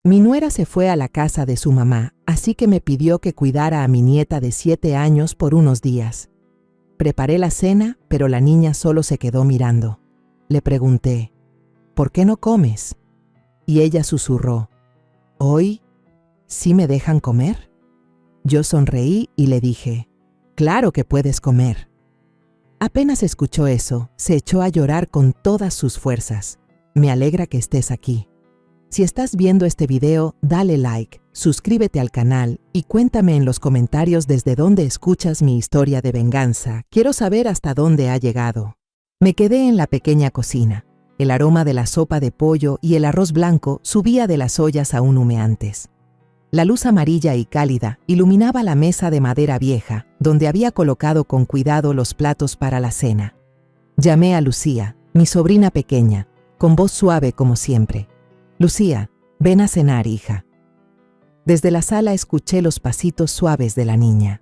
Mi nuera se fue a la casa de su mamá, así que me pidió que cuidara a mi nieta de 7 años por unos días. Preparé la cena, pero la niña solo se quedó mirando. Le pregunté, ¿por qué no comes? Y ella susurró, ¿hoy sí me dejan comer? Yo sonreí y le dije, claro que puedes comer. Apenas escuchó eso, se echó a llorar con todas sus fuerzas. Me alegra que estés aquí. Si estás viendo este video, dale like, suscríbete al canal y cuéntame en los comentarios desde dónde escuchas mi historia de venganza. Quiero saber hasta dónde ha llegado. Me quedé en la pequeña cocina. El aroma de la sopa de pollo y el arroz blanco subía de las ollas aún humeantes. La luz amarilla y cálida iluminaba la mesa de madera vieja, donde había colocado con cuidado los platos para la cena. Llamé a Lucía, mi sobrina pequeña, con voz suave como siempre. Lucía, ven a cenar, hija. Desde la sala escuché los pasitos suaves de la niña.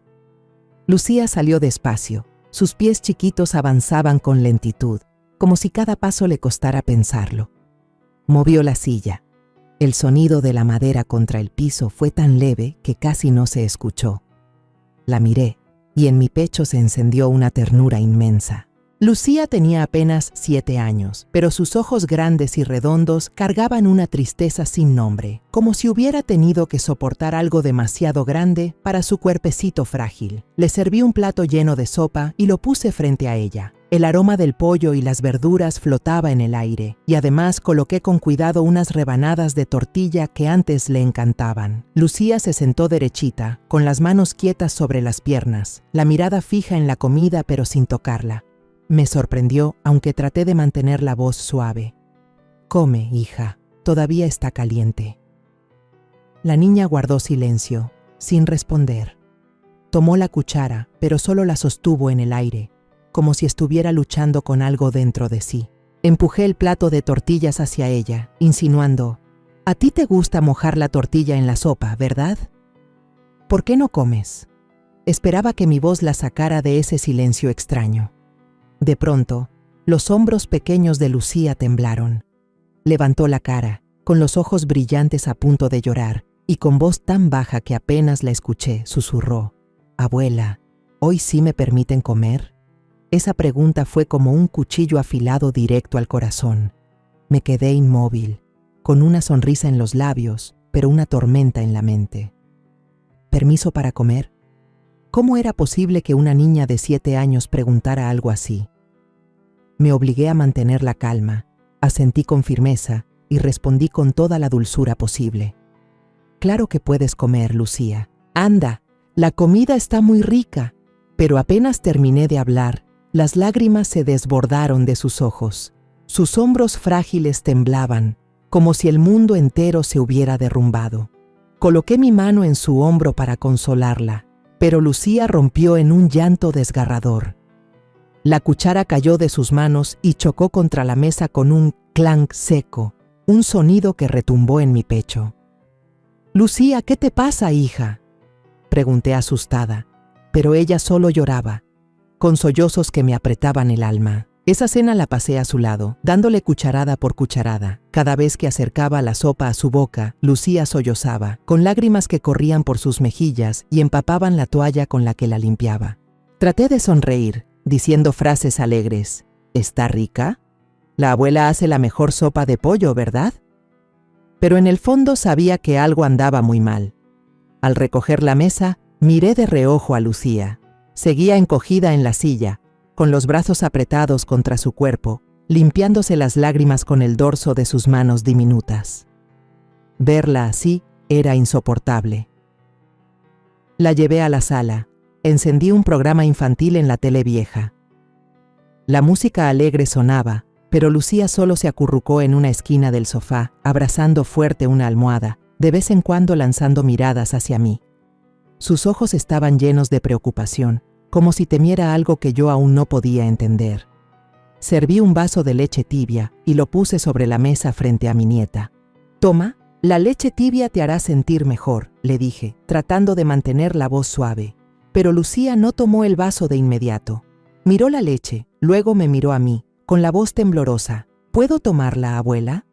Lucía salió despacio. Sus pies chiquitos avanzaban con lentitud, como si cada paso le costara pensarlo. Movió la silla. El sonido de la madera contra el piso fue tan leve que casi no se escuchó. La miré, y en mi pecho se encendió una ternura inmensa. Lucía tenía apenas 7 años, pero sus ojos grandes y redondos cargaban una tristeza sin nombre, como si hubiera tenido que soportar algo demasiado grande para su cuerpecito frágil. Le serví un plato lleno de sopa y lo puse frente a ella. El aroma del pollo y las verduras flotaba en el aire, y además coloqué con cuidado unas rebanadas de tortilla que antes le encantaban. Lucía se sentó derechita, con las manos quietas sobre las piernas, la mirada fija en la comida pero sin tocarla. Me sorprendió, aunque traté de mantener la voz suave. Come, hija, todavía está caliente. La niña guardó silencio, sin responder. Tomó la cuchara, pero solo la sostuvo en el aire, como si estuviera luchando con algo dentro de sí. Empujé el plato de tortillas hacia ella, insinuando, «A ti te gusta mojar la tortilla en la sopa, ¿verdad? ¿Por qué no comes?» Esperaba que mi voz la sacara de ese silencio extraño. De pronto, los hombros pequeños de Lucía temblaron. Levantó la cara, con los ojos brillantes a punto de llorar, y con voz tan baja que apenas la escuché, susurró, «Abuela, ¿hoy sí me permiten comer?» Esa pregunta fue como un cuchillo afilado directo al corazón. Me quedé inmóvil, con una sonrisa en los labios, pero una tormenta en la mente. ¿Permiso para comer? ¿Cómo era posible que una niña de 7 años preguntara algo así? Me obligué a mantener la calma, asentí con firmeza y respondí con toda la dulzura posible. «Claro que puedes comer, Lucía. Anda, la comida está muy rica». Pero apenas terminé de hablar, las lágrimas se desbordaron de sus ojos. Sus hombros frágiles temblaban, como si el mundo entero se hubiera derrumbado. Coloqué mi mano en su hombro para consolarla, pero Lucía rompió en un llanto desgarrador. La cuchara cayó de sus manos y chocó contra la mesa con un clank seco, un sonido que retumbó en mi pecho. «Lucía, ¿qué te pasa, hija?», pregunté asustada, pero ella solo lloraba, con sollozos que me apretaban el alma. Esa cena la pasé a su lado, dándole cucharada por cucharada. Cada vez que acercaba la sopa a su boca, Lucía sollozaba, con lágrimas que corrían por sus mejillas y empapaban la toalla con la que la limpiaba. Traté de sonreír, diciendo frases alegres. «¿Está rica? La abuela hace la mejor sopa de pollo, ¿verdad?». Pero en el fondo sabía que algo andaba muy mal. Al recoger la mesa, miré de reojo a Lucía. Seguía encogida en la silla, con los brazos apretados contra su cuerpo, limpiándose las lágrimas con el dorso de sus manos diminutas. Verla así era insoportable. La llevé a la sala. Encendí un programa infantil en la tele vieja. La música alegre sonaba, pero Lucía solo se acurrucó en una esquina del sofá, abrazando fuerte una almohada, de vez en cuando lanzando miradas hacia mí. Sus ojos estaban llenos de preocupación, como si temiera algo que yo aún no podía entender. Serví un vaso de leche tibia y lo puse sobre la mesa frente a mi nieta. «Toma, la leche tibia te hará sentir mejor», le dije, tratando de mantener la voz suave. Pero Lucía no tomó el vaso de inmediato. Miró la leche, luego me miró a mí, con la voz temblorosa. «¿Puedo tomarla, abuela?».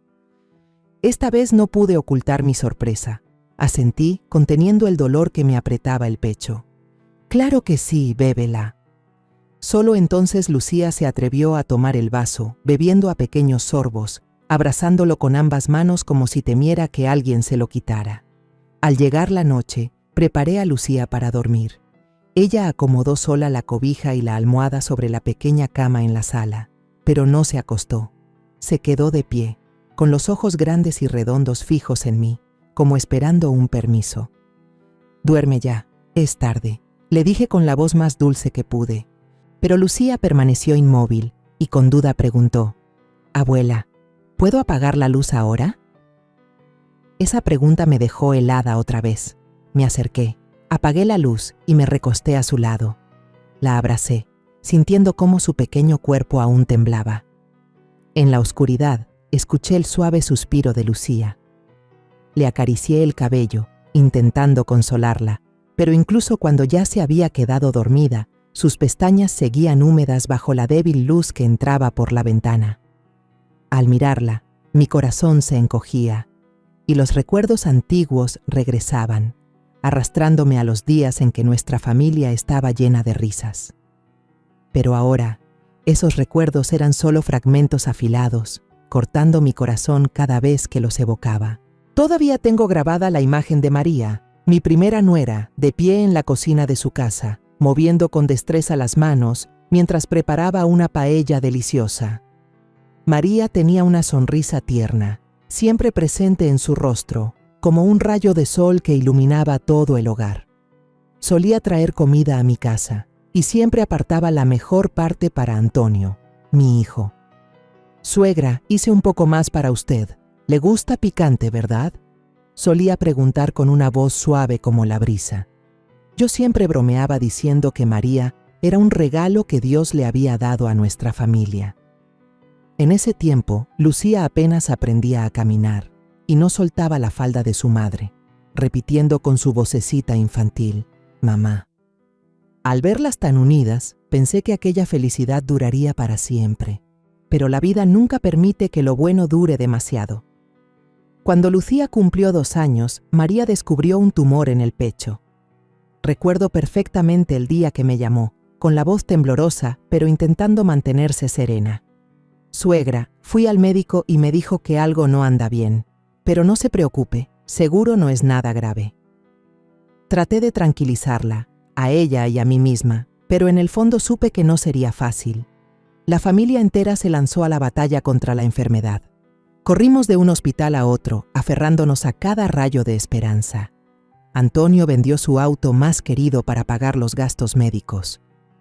Esta vez no pude ocultar mi sorpresa. Asentí, conteniendo el dolor que me apretaba el pecho. «Claro que sí, bébela». Solo entonces Lucía se atrevió a tomar el vaso, bebiendo a pequeños sorbos, abrazándolo con ambas manos como si temiera que alguien se lo quitara. Al llegar la noche, preparé a Lucía para dormir. Ella acomodó sola la cobija y la almohada sobre la pequeña cama en la sala, pero no se acostó. Se quedó de pie, con los ojos grandes y redondos fijos en mí, como esperando un permiso. «Duerme ya, es tarde», le dije con la voz más dulce que pude. Pero Lucía permaneció inmóvil y con duda preguntó: «Abuela, ¿puedo apagar la luz ahora?». Esa pregunta me dejó helada otra vez. Me acerqué, apagué la luz y me recosté a su lado. La abracé, sintiendo cómo su pequeño cuerpo aún temblaba. En la oscuridad, escuché el suave suspiro de Lucía. Le acaricié el cabello, intentando consolarla, pero incluso cuando ya se había quedado dormida, sus pestañas seguían húmedas bajo la débil luz que entraba por la ventana. Al mirarla, mi corazón se encogía, y los recuerdos antiguos regresaban, arrastrándome a los días en que nuestra familia estaba llena de risas. Pero ahora, esos recuerdos eran solo fragmentos afilados, cortando mi corazón cada vez que los evocaba. Todavía tengo grabada la imagen de María, mi primera nuera, de pie en la cocina de su casa, moviendo con destreza las manos mientras preparaba una paella deliciosa. María tenía una sonrisa tierna, siempre presente en su rostro, como un rayo de sol que iluminaba todo el hogar. Solía traer comida a mi casa y siempre apartaba la mejor parte para Antonio, mi hijo. «Suegra, hice un poco más para usted. ¿Le gusta picante, verdad?», solía preguntar con una voz suave como la brisa. Yo siempre bromeaba diciendo que María era un regalo que Dios le había dado a nuestra familia. En ese tiempo, Lucía apenas aprendía a caminar y no soltaba la falda de su madre, repitiendo con su vocecita infantil: «Mamá». Al verlas tan unidas, pensé que aquella felicidad duraría para siempre, pero la vida nunca permite que lo bueno dure demasiado. Cuando Lucía cumplió 2 años, María descubrió un tumor en el pecho. Recuerdo perfectamente el día que me llamó, con la voz temblorosa, pero intentando mantenerse serena. «Suegra, fui al médico y me dijo que algo no anda bien, pero no se preocupe, seguro no es nada grave». Traté de tranquilizarla, a ella y a mí misma, pero en el fondo supe que no sería fácil. La familia entera se lanzó a la batalla contra la enfermedad. Corrimos de un hospital a otro, aferrándonos a cada rayo de esperanza. Antonio vendió su auto más querido para pagar los gastos médicos.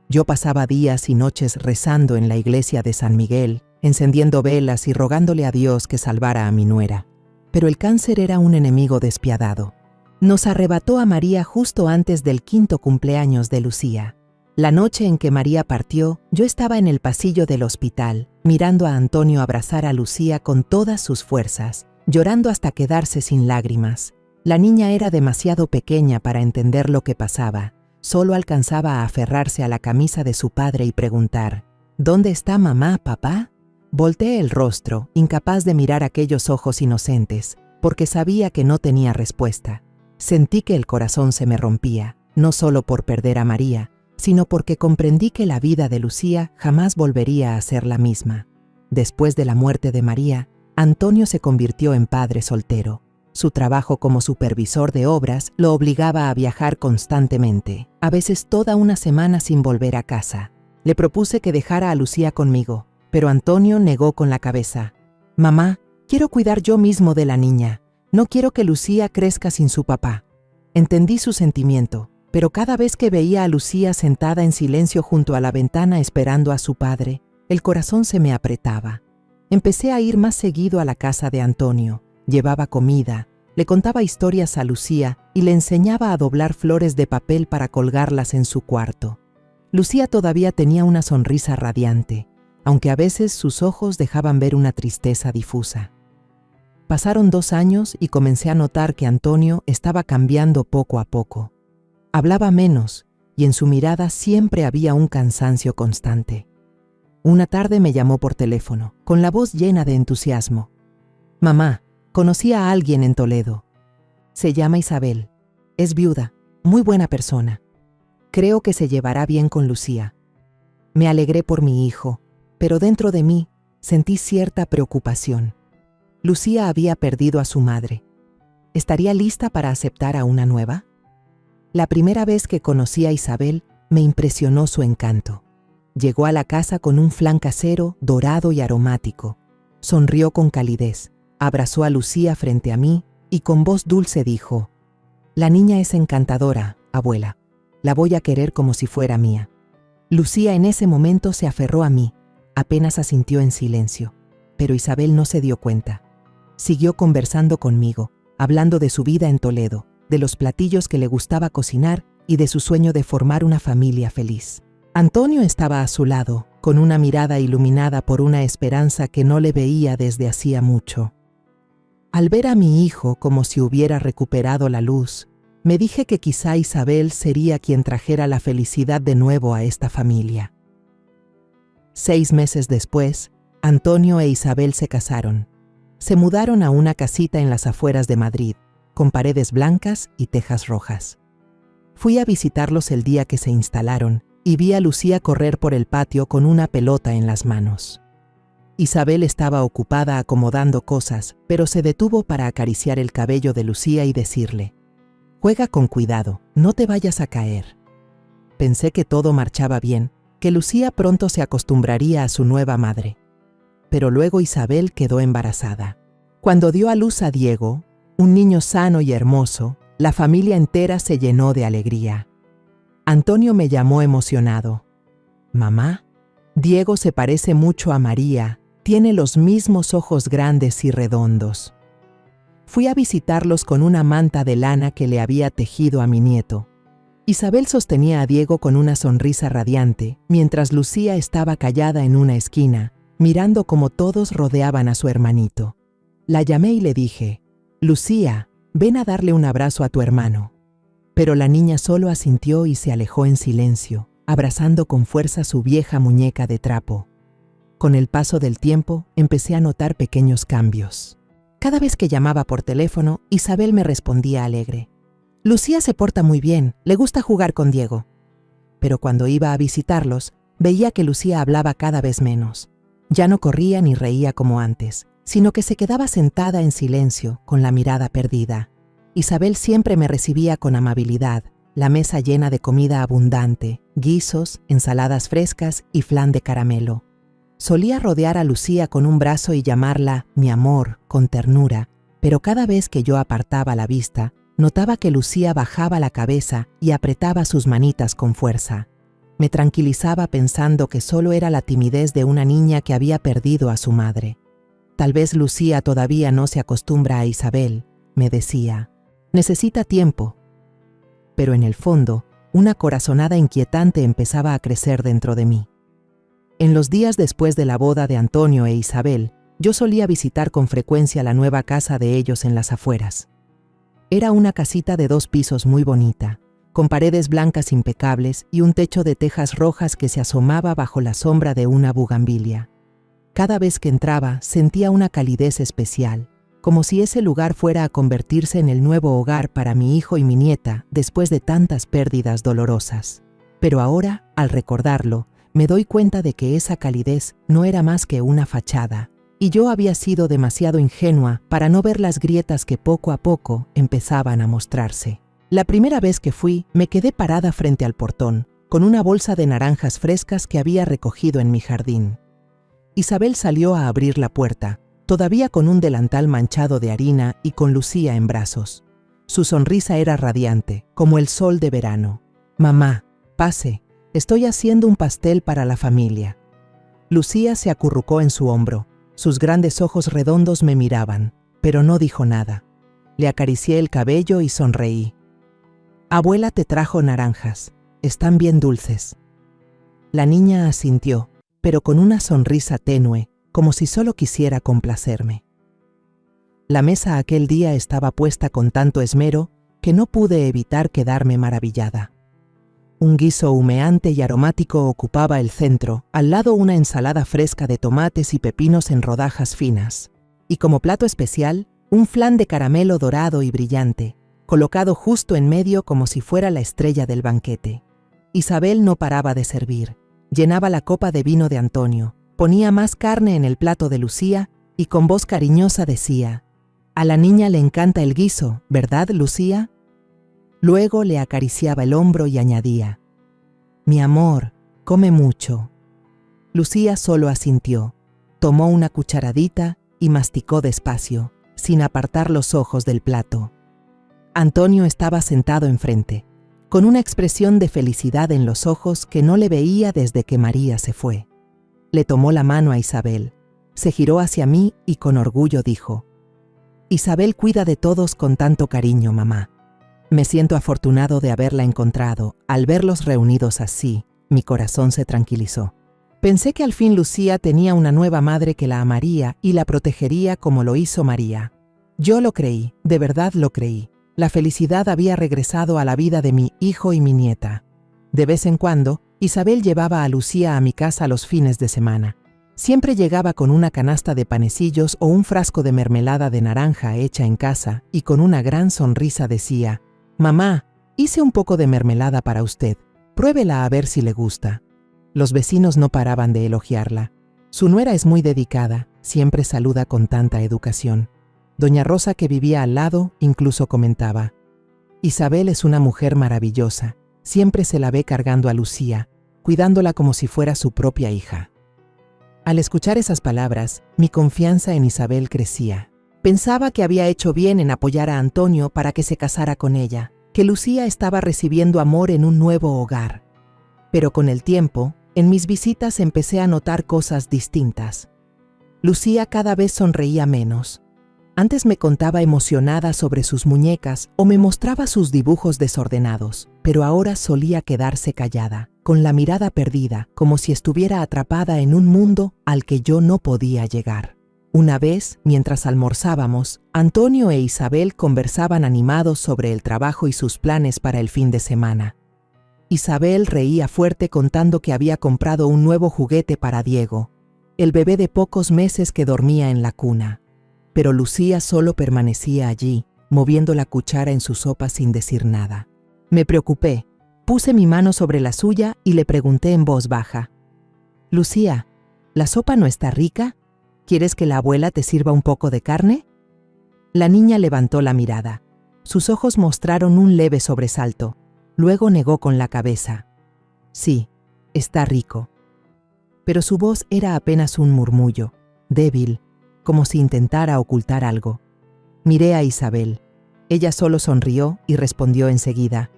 Yo pasaba días y noches rezando en la iglesia de San Miguel, encendiendo velas y rogándole a Dios que salvara a mi nuera. Pero el cáncer era un enemigo despiadado. Nos arrebató a María justo antes del 5º cumpleaños de Lucía. La noche en que María partió, yo estaba en el pasillo del hospital, mirando a Antonio abrazar a Lucía con todas sus fuerzas, llorando hasta quedarse sin lágrimas. La niña era demasiado pequeña para entender lo que pasaba. Solo alcanzaba a aferrarse a la camisa de su padre y preguntar: «¿Dónde está mamá, papá?». Volteé el rostro, incapaz de mirar aquellos ojos inocentes, porque sabía que no tenía respuesta. Sentí que el corazón se me rompía, no solo por perder a María, sino porque comprendí que la vida de Lucía jamás volvería a ser la misma. Después de la muerte de María, Antonio se convirtió en padre soltero. Su trabajo como supervisor de obras lo obligaba a viajar constantemente, a veces toda una semana sin volver a casa. Le propuse que dejara a Lucía conmigo, pero Antonio negó con la cabeza. «Mamá, quiero cuidar yo mismo de la niña. No quiero que Lucía crezca sin su papá». Entendí su sentimiento, pero cada vez que veía a Lucía sentada en silencio junto a la ventana esperando a su padre, el corazón se me apretaba. Empecé a ir más seguido a la casa de Antonio. Llevaba comida, le contaba historias a Lucía y le enseñaba a doblar flores de papel para colgarlas en su cuarto. Lucía todavía tenía una sonrisa radiante, aunque a veces sus ojos dejaban ver una tristeza difusa. Pasaron 2 años y comencé a notar que Antonio estaba cambiando poco a poco. Hablaba menos y en su mirada siempre había un cansancio constante. Una tarde me llamó por teléfono, con la voz llena de entusiasmo. «Mamá, Conocí a alguien en Toledo. Se llama Isabel. Es viuda, muy buena persona. Creo que se llevará bien con Lucía. Me alegré por mi hijo, pero dentro de mí sentí cierta preocupación. Lucía había perdido a su madre. ¿Estaría lista para aceptar a una nueva? La primera vez que conocí a Isabel, me impresionó su encanto. Llegó a la casa con un flan casero, dorado y aromático. Sonrió con calidez, abrazó a Lucía frente a mí y con voz dulce dijo: «La niña es encantadora, abuela. La voy a querer como si fuera mía». Lucía en ese momento se aferró a mí, apenas asintió en silencio, pero Isabel no se dio cuenta. Siguió conversando conmigo, hablando de su vida en Toledo, de los platillos que le gustaba cocinar y de su sueño de formar una familia feliz. Antonio estaba a su lado, con una mirada iluminada por una esperanza que no le veía desde hacía mucho. Al ver a mi hijo como si hubiera recuperado la luz, me dije que quizá Isabel sería quien trajera la felicidad de nuevo a esta familia. 6 meses después, Antonio e Isabel se casaron. Se mudaron a una casita en las afueras de Madrid, con paredes blancas y tejas rojas. Fui a visitarlos el día que se instalaron y vi a Lucía correr por el patio con una pelota en las manos. Isabel estaba ocupada acomodando cosas, pero se detuvo para acariciar el cabello de Lucía y decirle: «Juega con cuidado, no te vayas a caer». Pensé que todo marchaba bien, que Lucía pronto se acostumbraría a su nueva madre. Pero luego Isabel quedó embarazada. Cuando dio a luz a Diego, un niño sano y hermoso, la familia entera se llenó de alegría. Antonio me llamó emocionado: «Mamá, Diego se parece mucho a María, tiene los mismos ojos grandes y redondos». Fui a visitarlos con una manta de lana que le había tejido a mi nieto. Isabel sostenía a Diego con una sonrisa radiante, mientras Lucía estaba callada en una esquina, mirando cómo todos rodeaban a su hermanito. La llamé y le dije: «Lucía, ven a darle un abrazo a tu hermano». Pero la niña solo asintió y se alejó en silencio, abrazando con fuerza su vieja muñeca de trapo. Con el paso del tiempo, empecé a notar pequeños cambios. Cada vez que llamaba por teléfono, Isabel me respondía alegre: «Lucía se porta muy bien, le gusta jugar con Diego». Pero cuando iba a visitarlos, veía que Lucía hablaba cada vez menos. Ya no corría ni reía como antes, sino que se quedaba sentada en silencio, con la mirada perdida. Isabel siempre me recibía con amabilidad, la mesa llena de comida abundante, guisos, ensaladas frescas y flan de caramelo. Solía rodear a Lucía con un brazo y llamarla mi amor, con ternura, pero cada vez que yo apartaba la vista, notaba que Lucía bajaba la cabeza y apretaba sus manitas con fuerza. Me tranquilizaba pensando que solo era la timidez de una niña que había perdido a su madre. Tal vez Lucía todavía no se acostumbra a Isabel, me decía. Necesita tiempo. Pero en el fondo, una corazonada inquietante empezaba a crecer dentro de mí. En los días después de la boda de Antonio e Isabel, yo solía visitar con frecuencia la nueva casa de ellos en las afueras. Era una casita de 2 pisos muy bonita, con paredes blancas impecables y un techo de tejas rojas que se asomaba bajo la sombra de una bugambilia. Cada vez que entraba sentía una calidez especial, como si ese lugar fuera a convertirse en el nuevo hogar para mi hijo y mi nieta después de tantas pérdidas dolorosas. Pero ahora, al recordarlo, me doy cuenta de que esa calidez no era más que una fachada, y yo había sido demasiado ingenua para no ver las grietas que poco a poco empezaban a mostrarse. La primera vez que fui, me quedé parada frente al portón, con una bolsa de naranjas frescas que había recogido en mi jardín. Isabel salió a abrir la puerta, todavía con un delantal manchado de harina y con Lucía en brazos. Su sonrisa era radiante, como el sol de verano. «Mamá, pase, estoy haciendo un pastel para la familia». Lucía se acurrucó en su hombro. Sus grandes ojos redondos me miraban, pero no dijo nada. Le acaricié el cabello y sonreí. «Abuela te trajo naranjas, están bien dulces». La niña asintió, pero con una sonrisa tenue, como si solo quisiera complacerme. La mesa aquel día estaba puesta con tanto esmero que no pude evitar quedarme maravillada. Un guiso humeante y aromático ocupaba el centro, al lado una ensalada fresca de tomates y pepinos en rodajas finas, y como plato especial, Un flan de caramelo dorado y brillante, colocado justo en medio como si fuera la estrella del banquete. Isabel no paraba de servir. Llenaba la copa de vino de Antonio, ponía más carne en el plato de Lucía y con voz cariñosa decía: «A la niña le encanta el guiso, ¿verdad, Lucía?». Luego le acariciaba el hombro y añadía: «Mi amor, come mucho». Lucía solo asintió, tomó una cucharadita y masticó despacio, sin apartar los ojos del plato. Antonio estaba sentado enfrente, con una expresión de felicidad en los ojos que no le veía desde que María se fue. Le tomó la mano a Isabel, se giró hacia mí y con orgullo dijo: «Isabel cuida de todos con tanto cariño, mamá. Me siento afortunado de haberla encontrado. Al verlos reunidos así, mi corazón se tranquilizó. Pensé que al fin Lucía tenía una nueva madre que la amaría y la protegería como lo hizo María. Yo lo creí, de verdad lo creí. La felicidad había regresado a la vida de mi hijo y mi nieta. De vez en cuando, Isabel llevaba a Lucía a mi casa los fines de semana. Siempre llegaba con una canasta de panecillos o un frasco de mermelada de naranja hecha en casa y con una gran sonrisa decía: «Mamá, hice un poco de mermelada para usted. Pruébela a ver si le gusta». Los vecinos no paraban de elogiarla. Su nuera es muy dedicada, siempre saluda con tanta educación. Doña Rosa, que vivía al lado, incluso comentaba: «Isabel es una mujer maravillosa. Siempre se la ve cargando a Lucía, cuidándola como si fuera su propia hija». Al escuchar esas palabras, mi confianza en Isabel crecía. Pensaba que había hecho bien en apoyar a Antonio para que se casara con ella, que Lucía estaba recibiendo amor en un nuevo hogar. Pero con el tiempo, en mis visitas empecé a notar cosas distintas. Lucía cada vez sonreía menos. Antes me contaba emocionada sobre sus muñecas o me mostraba sus dibujos desordenados, pero ahora solía quedarse callada, con la mirada perdida, como si estuviera atrapada en un mundo al que yo no podía llegar. Una vez, mientras almorzábamos, Antonio e Isabel conversaban animados sobre el trabajo y sus planes para el fin de semana. Isabel reía fuerte contando que había comprado un nuevo juguete para Diego, el bebé de pocos meses que dormía en la cuna. Pero Lucía solo permanecía allí, moviendo la cuchara en su sopa sin decir nada. Me preocupé, puse mi mano sobre la suya y le pregunté en voz baja: «Lucía, ¿la sopa no está rica? ¿Quieres que la abuela te sirva un poco de carne?». La niña levantó la mirada. Sus ojos mostraron un leve sobresalto. Luego negó con la cabeza: «Sí, está rico». Pero su voz era apenas un murmullo, débil, como si intentara ocultar algo. Miré a Isabel. Ella solo sonrió y respondió enseguida: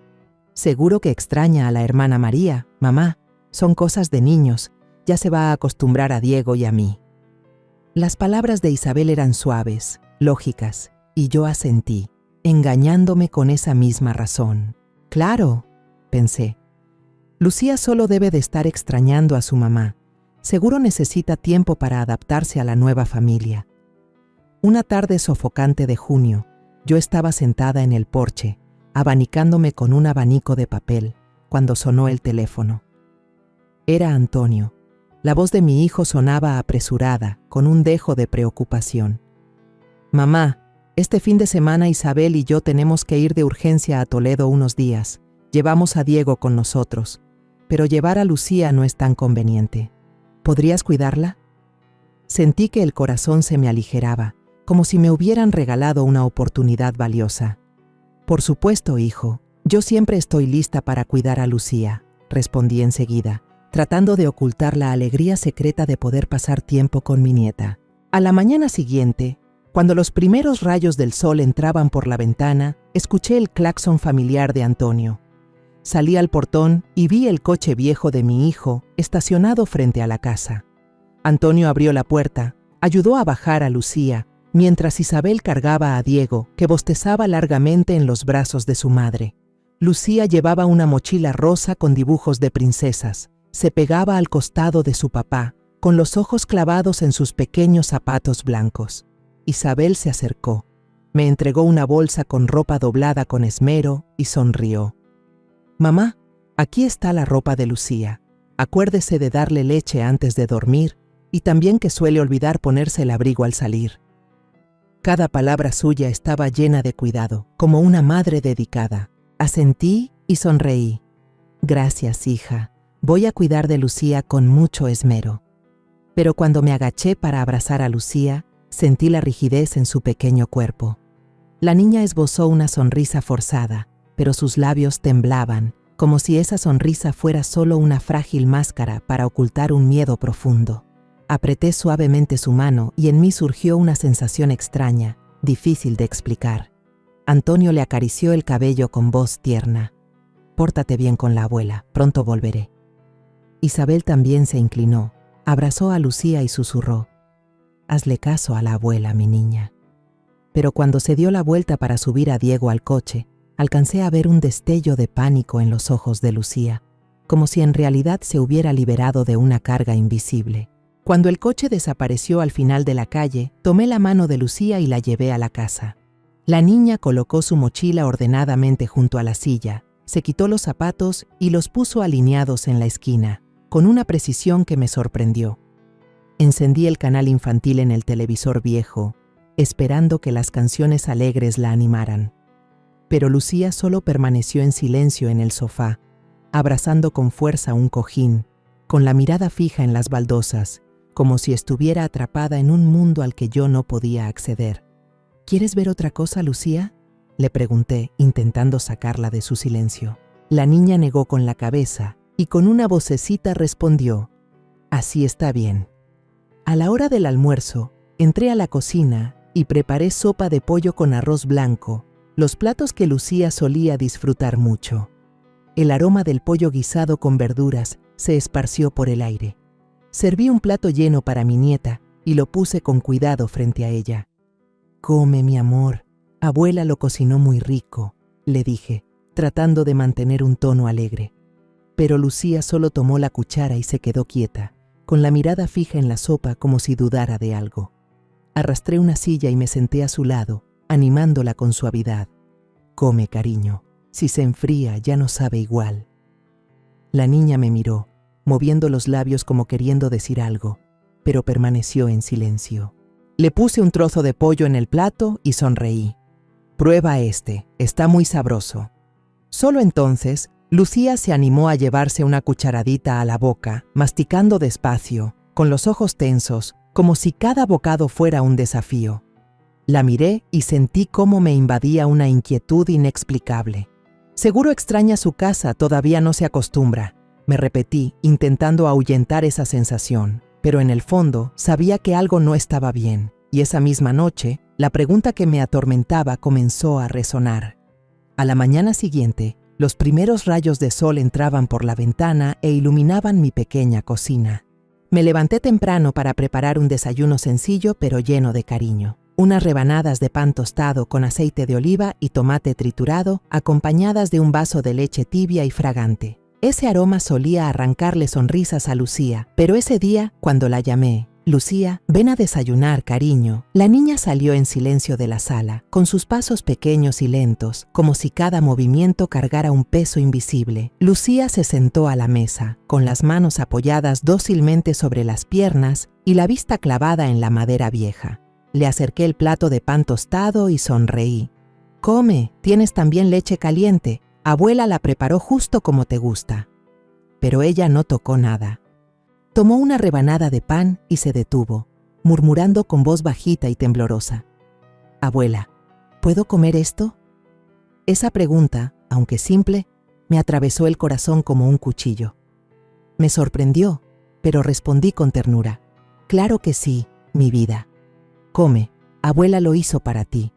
«Seguro que extraña a la hermana María, mamá. Son cosas de niños. Ya se va a acostumbrar a Diego y a mí». Las palabras de Isabel eran suaves, lógicas, y yo asentí, engañándome con esa misma razón. «Claro», pensé. «Lucía solo debe de estar extrañando a su mamá. Seguro necesita tiempo para adaptarse a la nueva familia». Una tarde sofocante de junio, yo estaba sentada en el porche, abanicándome con un abanico de papel, cuando sonó el teléfono. Era Antonio. La voz de mi hijo sonaba apresurada, con un dejo de preocupación. «Mamá, este fin de semana Isabel y yo tenemos que ir de urgencia a Toledo unos días. Llevamos a Diego con nosotros, pero llevar a Lucía no es tan conveniente. ¿Podrías cuidarla?». Sentí que el corazón se me aligeraba, como si me hubieran regalado una oportunidad valiosa. «Por supuesto, hijo. Yo siempre estoy lista para cuidar a Lucía», respondí enseguida, tratando de ocultar la alegría secreta de poder pasar tiempo con mi nieta. A la mañana siguiente, cuando los primeros rayos del sol entraban por la ventana, escuché el claxon familiar de Antonio. Salí al portón y vi el coche viejo de mi hijo estacionado frente a la casa. Antonio abrió la puerta, ayudó a bajar a Lucía, mientras Isabel cargaba a Diego, que bostezaba largamente en los brazos de su madre. Lucía llevaba una mochila rosa con dibujos de princesas. Se pegaba al costado de su papá, con los ojos clavados en sus pequeños zapatos blancos. Isabel se acercó, me entregó una bolsa con ropa doblada con esmero y sonrió. «Mamá, aquí está la ropa de Lucía. Acuérdese de darle leche antes de dormir y también que suele olvidar ponerse el abrigo al salir». Cada palabra suya estaba llena de cuidado, como una madre dedicada. Asentí y sonreí. Gracias, hija. Voy a cuidar de Lucía con mucho esmero. Pero cuando me agaché para abrazar a Lucía, sentí la rigidez en su pequeño cuerpo. La niña esbozó una sonrisa forzada, pero sus labios temblaban, como si esa sonrisa fuera solo una frágil máscara para ocultar un miedo profundo. Apreté suavemente su mano y en mí surgió una sensación extraña, difícil de explicar. Antonio le acarició el cabello con voz tierna. «Pórtate bien con la abuela, pronto volveré». Isabel también se inclinó, abrazó a Lucía y susurró: «Hazle caso a la abuela, mi niña». Pero cuando se dio la vuelta para subir a Diego al coche, alcancé a ver un destello de pánico en los ojos de Lucía, como si en realidad se hubiera liberado de una carga invisible. Cuando el coche desapareció al final de la calle, tomé la mano de Lucía y la llevé a la casa. La niña colocó su mochila ordenadamente junto a la silla, se quitó los zapatos y los puso alineados en la esquina, con una precisión que me sorprendió. Encendí el canal infantil en el televisor viejo, esperando que las canciones alegres la animaran. Pero Lucía solo permaneció en silencio en el sofá, abrazando con fuerza un cojín, con la mirada fija en las baldosas, como si estuviera atrapada en un mundo al que yo no podía acceder. «¿Quieres ver otra cosa, Lucía?», le pregunté, intentando sacarla de su silencio. La niña negó con la cabeza y con una vocecita respondió: «Así está bien». A la hora del almuerzo, entré a la cocina y preparé sopa de pollo con arroz blanco, los platos que Lucía solía disfrutar mucho. El aroma del pollo guisado con verduras se esparció por el aire. Serví un plato lleno para mi nieta y lo puse con cuidado frente a ella. «Come, mi amor, abuela lo cocinó muy rico», le dije, tratando de mantener un tono alegre. Pero Lucía solo tomó la cuchara y se quedó quieta, con la mirada fija en la sopa como si dudara de algo. Arrastré una silla y me senté a su lado, animándola con suavidad. «Come, cariño, si se enfría ya no sabe igual». La niña me miró, moviendo los labios como queriendo decir algo, pero permaneció en silencio. Le puse un trozo de pollo en el plato y sonreí. «Prueba este, está muy sabroso». Solo entonces, Lucía se animó a llevarse una cucharadita a la boca, masticando despacio, con los ojos tensos, como si cada bocado fuera un desafío. La miré y sentí cómo me invadía una inquietud inexplicable. «Seguro extraña su casa, todavía no se acostumbra», me repetí, intentando ahuyentar esa sensación, pero en el fondo sabía que algo no estaba bien, y esa misma noche, la pregunta que me atormentaba comenzó a resonar. A la mañana siguiente, los primeros rayos de sol entraban por la ventana e iluminaban mi pequeña cocina. Me levanté temprano para preparar un desayuno sencillo pero lleno de cariño. Unas rebanadas de pan tostado con aceite de oliva y tomate triturado, acompañadas de un vaso de leche tibia y fragante. Ese aroma solía arrancarle sonrisas a Lucía, pero ese día, cuando la llamé: «Lucía, ven a desayunar, cariño», la niña salió en silencio de la sala, con sus pasos pequeños y lentos, como si cada movimiento cargara un peso invisible. Lucía se sentó a la mesa, con las manos apoyadas dócilmente sobre las piernas y la vista clavada en la madera vieja. Le acerqué el plato de pan tostado y sonreí. «Come, tienes también leche caliente. Abuela la preparó justo como te gusta». Pero ella no tocó nada. Tomó una rebanada de pan y se detuvo, murmurando con voz bajita y temblorosa: «Abuela, ¿puedo comer esto?». Esa pregunta, aunque simple, me atravesó el corazón como un cuchillo. Me sorprendió, pero respondí con ternura: «Claro que sí, mi vida. Come, abuela lo hizo para ti».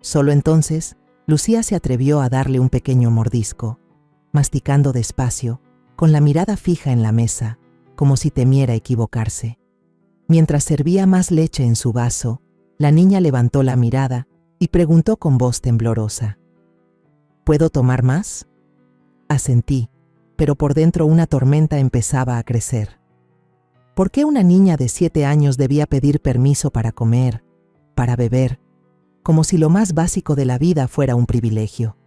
Solo entonces, Lucía se atrevió a darle un pequeño mordisco, masticando despacio, con la mirada fija en la mesa, como si temiera equivocarse. Mientras servía más leche en su vaso, la niña levantó la mirada y preguntó con voz temblorosa: «¿Puedo tomar más?». Asentí, pero por dentro una tormenta empezaba a crecer. ¿Por qué una niña de 7 años debía pedir permiso para comer, para beber, como si lo más básico de la vida fuera un privilegio?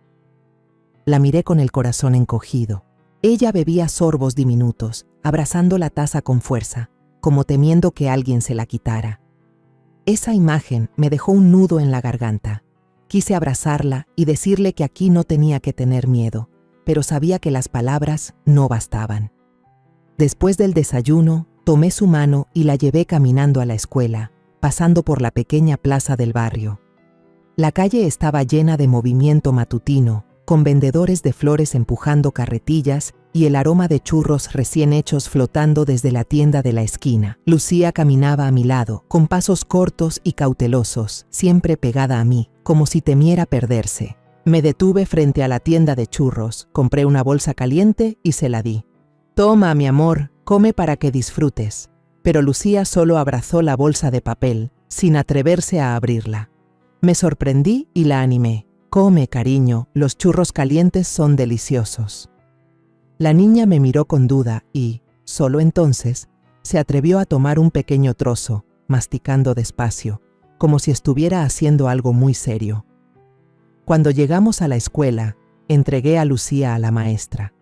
La miré con el corazón encogido. Ella bebía sorbos diminutos, abrazando la taza con fuerza, como temiendo que alguien se la quitara. Esa imagen me dejó un nudo en la garganta. Quise abrazarla y decirle que aquí no tenía que tener miedo, pero sabía que las palabras no bastaban. Después del desayuno, tomé su mano y la llevé caminando a la escuela, pasando por la pequeña plaza del barrio. La calle estaba llena de movimiento matutino, con vendedores de flores empujando carretillas y el aroma de churros recién hechos flotando desde la tienda de la esquina. Lucía caminaba a mi lado, con pasos cortos y cautelosos, siempre pegada a mí, como si temiera perderse. Me detuve frente a la tienda de churros, compré una bolsa caliente y se la di. «Toma, mi amor, come para que disfrutes». Pero Lucía solo abrazó la bolsa de papel, sin atreverse a abrirla. Me sorprendí y la animé. «Come, cariño, los churros calientes son deliciosos». La niña me miró con duda y, solo entonces, se atrevió a tomar un pequeño trozo, masticando despacio, como si estuviera haciendo algo muy serio. Cuando llegamos a la escuela, entregué a Lucía a la maestra.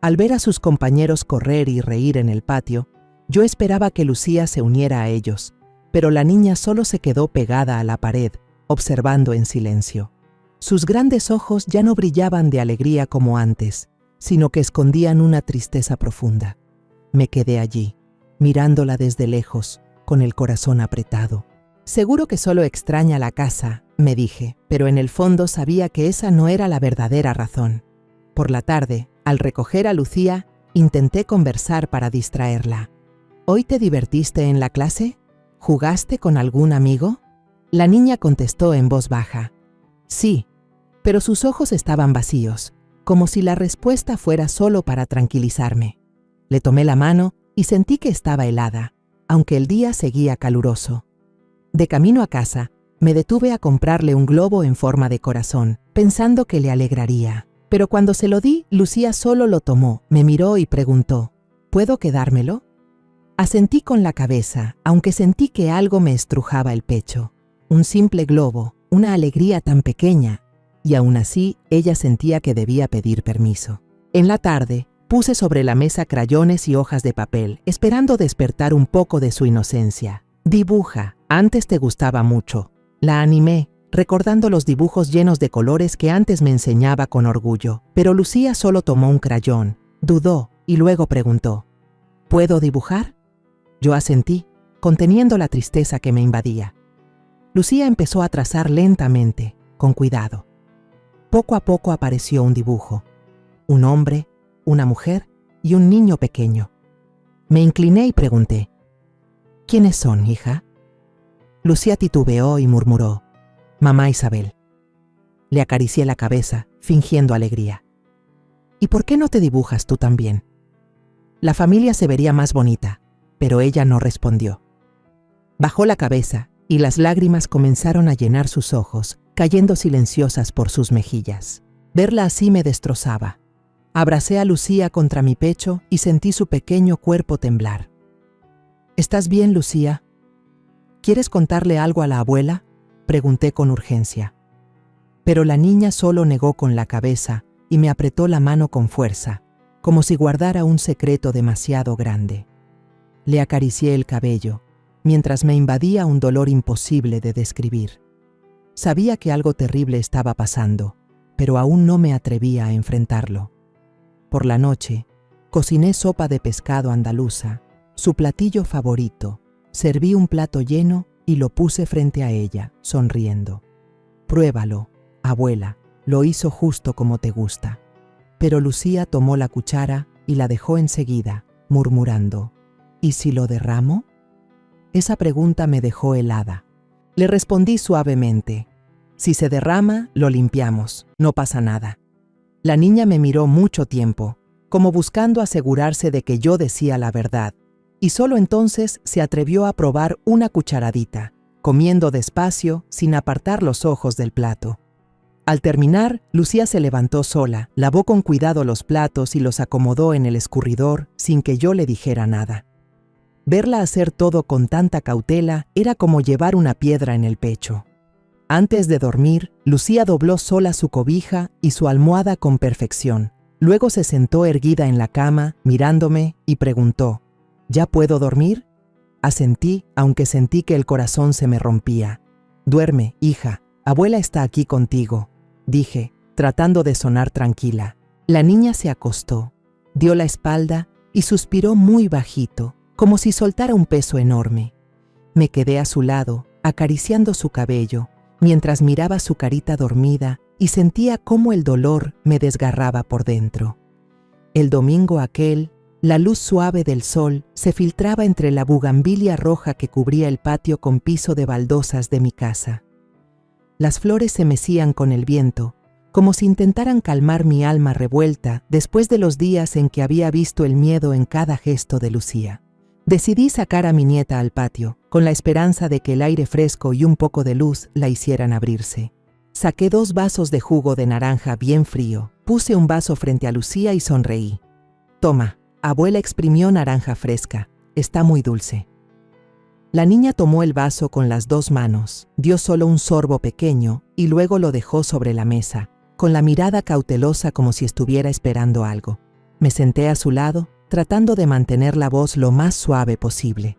Al ver a sus compañeros correr y reír en el patio, yo esperaba que Lucía se uniera a ellos, pero la niña solo se quedó pegada a la pared, observando en silencio. Sus grandes ojos ya no brillaban de alegría como antes, sino que escondían una tristeza profunda. Me quedé allí, mirándola desde lejos, con el corazón apretado. «Seguro que solo extraña la casa», me dije, pero en el fondo sabía que esa no era la verdadera razón. Por la tarde, al recoger a Lucía, intenté conversar para distraerla. «¿Hoy te divertiste en la clase? ¿Jugaste con algún amigo?» La niña contestó en voz baja. «Sí», pero sus ojos estaban vacíos, como si la respuesta fuera solo para tranquilizarme. Le tomé la mano y sentí que estaba helada, aunque el día seguía caluroso. De camino a casa, me detuve a comprarle un globo en forma de corazón, pensando que le alegraría. Pero cuando se lo di, Lucía solo lo tomó, me miró y preguntó, «¿Puedo quedármelo?». Asentí con la cabeza, aunque sentí que algo me estrujaba el pecho. Un simple globo, una alegría tan pequeña, y aún así ella sentía que debía pedir permiso. En la tarde, puse sobre la mesa crayones y hojas de papel, esperando despertar un poco de su inocencia. «Dibuja, antes te gustaba mucho». La animé, recordando los dibujos llenos de colores que antes me enseñaba con orgullo. Pero Lucía solo tomó un crayón, dudó y luego preguntó, «¿Puedo dibujar?». Yo asentí, conteniendo la tristeza que me invadía. Lucía empezó a trazar lentamente, con cuidado. Poco a poco apareció un dibujo. Un hombre, una mujer y un niño pequeño. Me incliné y pregunté, «¿Quiénes son, hija?». Lucía titubeó y murmuró, «Mamá Isabel». Le acaricié la cabeza, fingiendo alegría. «¿Y por qué no te dibujas tú también?». La familia se vería más bonita, pero ella no respondió. Bajó la cabeza y las lágrimas comenzaron a llenar sus ojos, cayendo silenciosas por sus mejillas. Verla así me destrozaba. Abracé a Lucía contra mi pecho y sentí su pequeño cuerpo temblar. «¿Estás bien, Lucía? ¿Quieres contarle algo a la abuela?», pregunté con urgencia. Pero la niña solo negó con la cabeza y me apretó la mano con fuerza, como si guardara un secreto demasiado grande. Le acaricié el cabello, mientras me invadía un dolor imposible de describir. Sabía que algo terrible estaba pasando, pero aún no me atrevía a enfrentarlo. Por la noche, cociné sopa de pescado andaluza, su platillo favorito. Serví un plato lleno y lo puse frente a ella, sonriendo. «Pruébalo, abuela, lo hizo justo como te gusta». Pero Lucía tomó la cuchara y la dejó enseguida, murmurando, «¿Y si lo derramo?». Esa pregunta me dejó helada. Le respondí suavemente, «Si se derrama, lo limpiamos, no pasa nada». La niña me miró mucho tiempo, como buscando asegurarse de que yo decía la verdad, y solo entonces se atrevió a probar una cucharadita, comiendo despacio, sin apartar los ojos del plato. Al terminar, Lucía se levantó sola, lavó con cuidado los platos y los acomodó en el escurridor sin que yo le dijera nada. Verla hacer todo con tanta cautela era como llevar una piedra en el pecho. Antes de dormir, Lucía dobló sola su cobija y su almohada con perfección. Luego se sentó erguida en la cama, mirándome, y preguntó, «¿Ya puedo dormir?». Asentí, aunque sentí que el corazón se me rompía. Duerme, hija, abuela está aquí contigo, dije, tratando de sonar tranquila. La niña se acostó, dio la espalda y suspiró muy bajito, como si soltara un peso enorme. Me quedé a su lado, acariciando su cabello, mientras miraba su carita dormida y sentía cómo el dolor me desgarraba por dentro. El domingo aquel, la luz suave del sol se filtraba entre la bugambilia roja que cubría el patio con piso de baldosas de mi casa. Las flores se mecían con el viento, como si intentaran calmar mi alma revuelta después de los días en que había visto el miedo en cada gesto de Lucía. Decidí sacar a mi nieta al patio, con la esperanza de que el aire fresco y un poco de luz la hicieran abrirse. Saqué 2 vasos de jugo de naranja bien frío, puse un vaso frente a Lucía y sonreí. Toma, abuela exprimió naranja fresca, está muy dulce. La niña tomó el vaso con las 2 manos, dio solo un sorbo pequeño y luego lo dejó sobre la mesa, con la mirada cautelosa como si estuviera esperando algo. Me senté a su lado, tratando de mantener la voz lo más suave posible.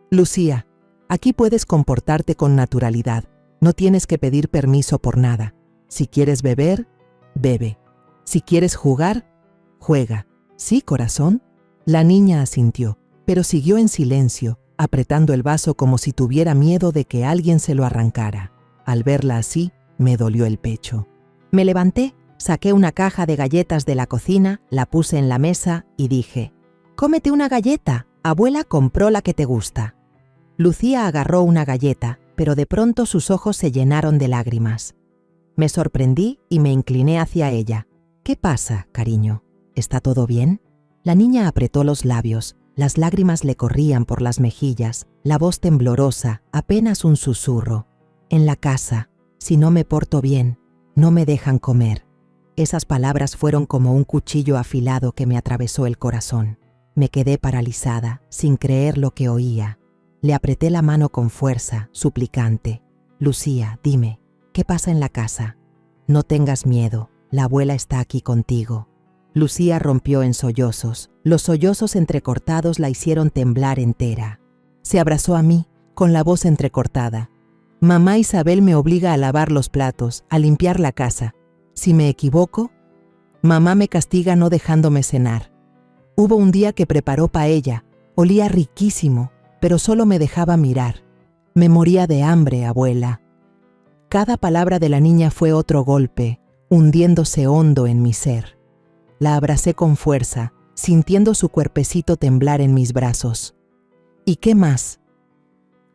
Lucía, aquí puedes comportarte con naturalidad, no tienes que pedir permiso por nada. Si quieres beber, bebe. Si quieres jugar, juega. ¿Sí, corazón? La niña asintió, pero siguió en silencio, apretando el vaso como si tuviera miedo de que alguien se lo arrancara. Al verla así, me dolió el pecho. Me levanté, saqué una caja de galletas de la cocina, la puse en la mesa y dije, «Cómete una galleta, abuela compró la que te gusta». Lucía agarró una galleta, pero de pronto sus ojos se llenaron de lágrimas. Me sorprendí y me incliné hacia ella. «¿Qué pasa, cariño? ¿Está todo bien?» La niña apretó los labios, las lágrimas le corrían por las mejillas, la voz temblorosa, apenas un susurro. «En la casa, si no me porto bien, no me dejan comer». Esas palabras fueron como un cuchillo afilado que me atravesó el corazón. Me quedé paralizada, sin creer lo que oía. Le apreté la mano con fuerza, suplicante. «Lucía, dime, ¿qué pasa en la casa? No tengas miedo, la abuela está aquí contigo». Lucía rompió en sollozos. Los sollozos entrecortados la hicieron temblar entera. Se abrazó a mí, con la voz entrecortada. «Mamá Isabel me obliga a lavar los platos, a limpiar la casa. Si me equivoco, mamá me castiga no dejándome cenar. Hubo un día que preparó paella, olía riquísimo, pero solo me dejaba mirar. Me moría de hambre, abuela». Cada palabra de la niña fue otro golpe, hundiéndose hondo en mi ser. La abracé con fuerza, sintiendo su cuerpecito temblar en mis brazos. «¿Y qué más?»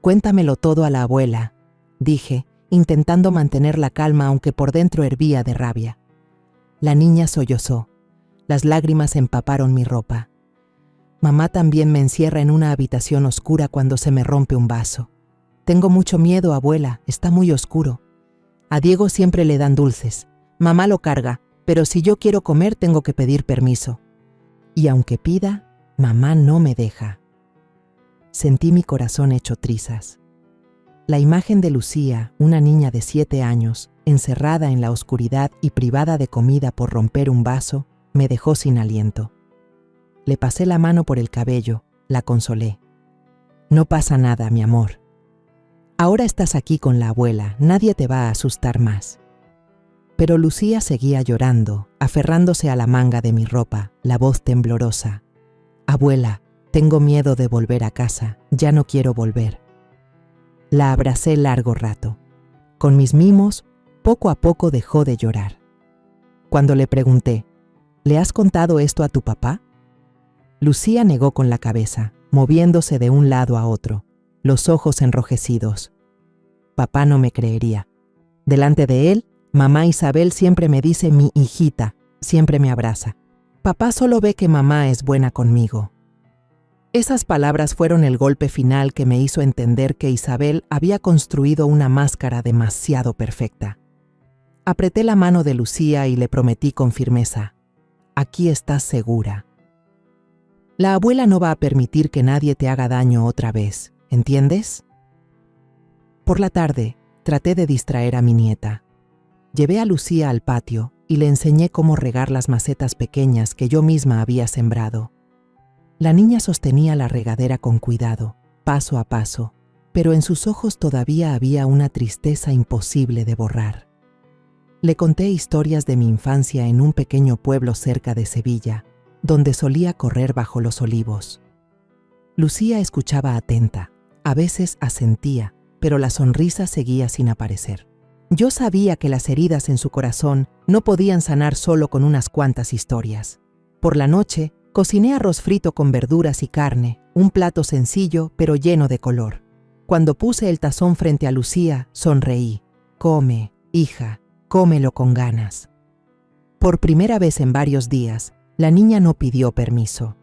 «Cuéntamelo todo a la abuela», dije, intentando mantener la calma aunque por dentro hervía de rabia. La niña sollozó. Las lágrimas empaparon mi ropa. «Mamá también me encierra en una habitación oscura cuando se me rompe un vaso. Tengo mucho miedo, abuela, está muy oscuro. A Diego siempre le dan dulces. Mamá lo carga, pero si yo quiero comer tengo que pedir permiso. Y aunque pida, mamá no me deja». Sentí mi corazón hecho trizas. La imagen de Lucía, una niña de 7 años, encerrada en la oscuridad y privada de comida por romper un vaso, me dejó sin aliento. Le pasé la mano por el cabello, la consolé. «No pasa nada, mi amor. Ahora estás aquí con la abuela, nadie te va a asustar más». Pero Lucía seguía llorando, aferrándose a la manga de mi ropa, la voz temblorosa. «Abuela, tengo miedo de volver a casa, ya no quiero volver». La abracé largo rato. Con mis mimos, poco a poco dejó de llorar. Cuando le pregunté, «¿Le has contado esto a tu papá?», Lucía negó con la cabeza, moviéndose de un lado a otro, los ojos enrojecidos. Papá no me creería. Delante de él, mamá Isabel siempre me dice mi hijita, siempre me abraza. Papá solo ve que mamá es buena conmigo. Esas palabras fueron el golpe final que me hizo entender que Isabel había construido una máscara demasiado perfecta. Apreté la mano de Lucía y le prometí con firmeza, «Aquí estás segura. La abuela no va a permitir que nadie te haga daño otra vez, ¿entiendes?». Por la tarde, traté de distraer a mi nieta. Llevé a Lucía al patio y le enseñé cómo regar las macetas pequeñas que yo misma había sembrado. La niña sostenía la regadera con cuidado, paso a paso, pero en sus ojos todavía había una tristeza imposible de borrar. Le conté historias de mi infancia en un pequeño pueblo cerca de Sevilla, donde solía correr bajo los olivos. Lucía escuchaba atenta, a veces asentía, pero la sonrisa seguía sin aparecer. Yo sabía que las heridas en su corazón no podían sanar solo con unas cuantas historias. Por la noche, cociné arroz frito con verduras y carne, un plato sencillo pero lleno de color. Cuando puse el tazón frente a Lucía, sonreí. «Come, hija, cómelo con ganas». Por primera vez en varios días, la niña no pidió permiso.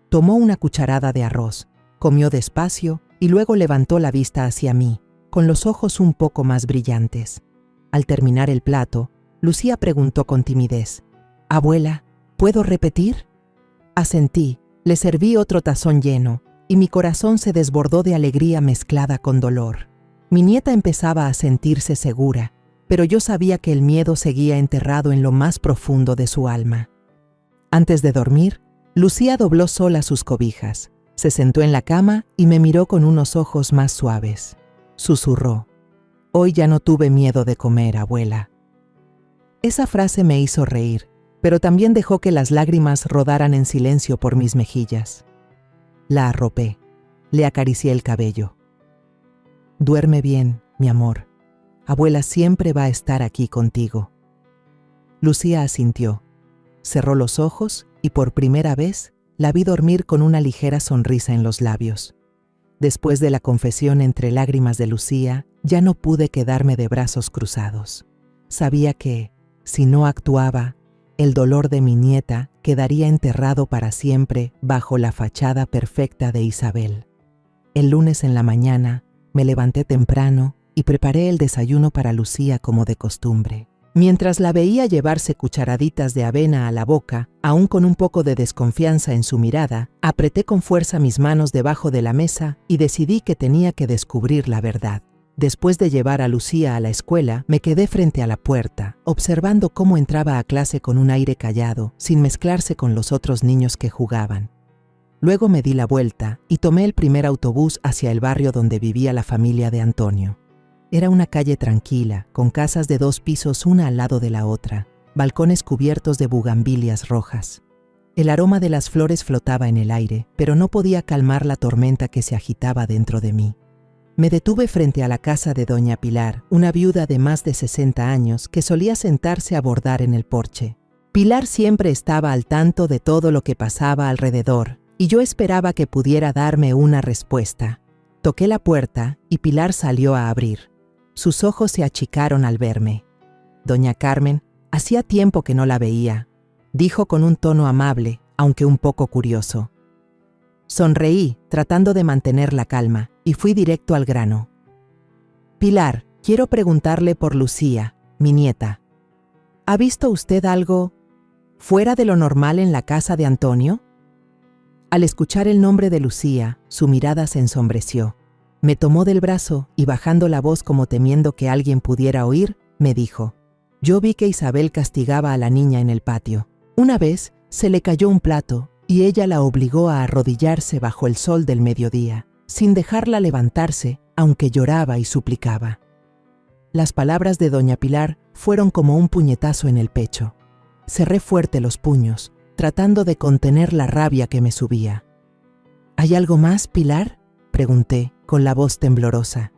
Tomó una cucharada de arroz, comió despacio y luego levantó la vista hacia mí, con los ojos un poco más brillantes. Al terminar el plato, Lucía preguntó con timidez: «Abuela, ¿puedo repetir?». Asentí, le serví otro tazón lleno, y mi corazón se desbordó de alegría mezclada con dolor. Mi nieta empezaba a sentirse segura, pero yo sabía que el miedo seguía enterrado en lo más profundo de su alma. Antes de dormir, Lucía dobló sola sus cobijas, se sentó en la cama y me miró con unos ojos más suaves. Susurró: «Hoy ya no tuve miedo de comer, abuela». Esa frase me hizo reír, pero también dejó que las lágrimas rodaran en silencio por mis mejillas. La arropé, le acaricié el cabello. «Duerme bien, mi amor. Abuela siempre va a estar aquí contigo». Lucía asintió, cerró los ojos y por primera vez la vi dormir con una ligera sonrisa en los labios. Después de la confesión entre lágrimas de Lucía, ya no pude quedarme de brazos cruzados. Sabía que, si no actuaba, el dolor de mi nieta quedaría enterrado para siempre bajo la fachada perfecta de Isabel. El lunes en la mañana me levanté temprano y preparé el desayuno para Lucía como de costumbre. Mientras la veía llevarse cucharaditas de avena a la boca, aún con un poco de desconfianza en su mirada, apreté con fuerza mis manos debajo de la mesa y decidí que tenía que descubrir la verdad. Después de llevar a Lucía a la escuela, me quedé frente a la puerta, observando cómo entraba a clase con un aire callado, sin mezclarse con los otros niños que jugaban. Luego me di la vuelta y tomé el primer autobús hacia el barrio donde vivía la familia de Antonio. Era una calle tranquila, con casas de 2 pisos una al lado de la otra, balcones cubiertos de bugambilias rojas. El aroma de las flores flotaba en el aire, pero no podía calmar la tormenta que se agitaba dentro de mí. Me detuve frente a la casa de doña Pilar, una viuda de más de 60 años que solía sentarse a bordar en el porche. Pilar siempre estaba al tanto de todo lo que pasaba alrededor, y yo esperaba que pudiera darme una respuesta. Toqué la puerta y Pilar salió a abrir. Sus ojos se achicaron al verme. «Doña Carmen, hacía tiempo que no la veía», dijo con un tono amable, aunque un poco curioso. Sonreí, tratando de mantener la calma, y fui directo al grano. «Pilar, quiero preguntarle por Lucía, mi nieta. ¿Ha visto usted algo fuera de lo normal en la casa de Antonio?». Al escuchar el nombre de Lucía, su mirada se ensombreció. Me tomó del brazo y bajando la voz como temiendo que alguien pudiera oír, me dijo: «Yo vi que Isabel castigaba a la niña en el patio. Una vez se le cayó un plato y ella la obligó a arrodillarse bajo el sol del mediodía, sin dejarla levantarse, aunque lloraba y suplicaba». Las palabras de doña Pilar fueron como un puñetazo en el pecho. Cerré fuerte los puños, tratando de contener la rabia que me subía. «¿Hay algo más, Pilar?», pregunté, con la voz temblorosa.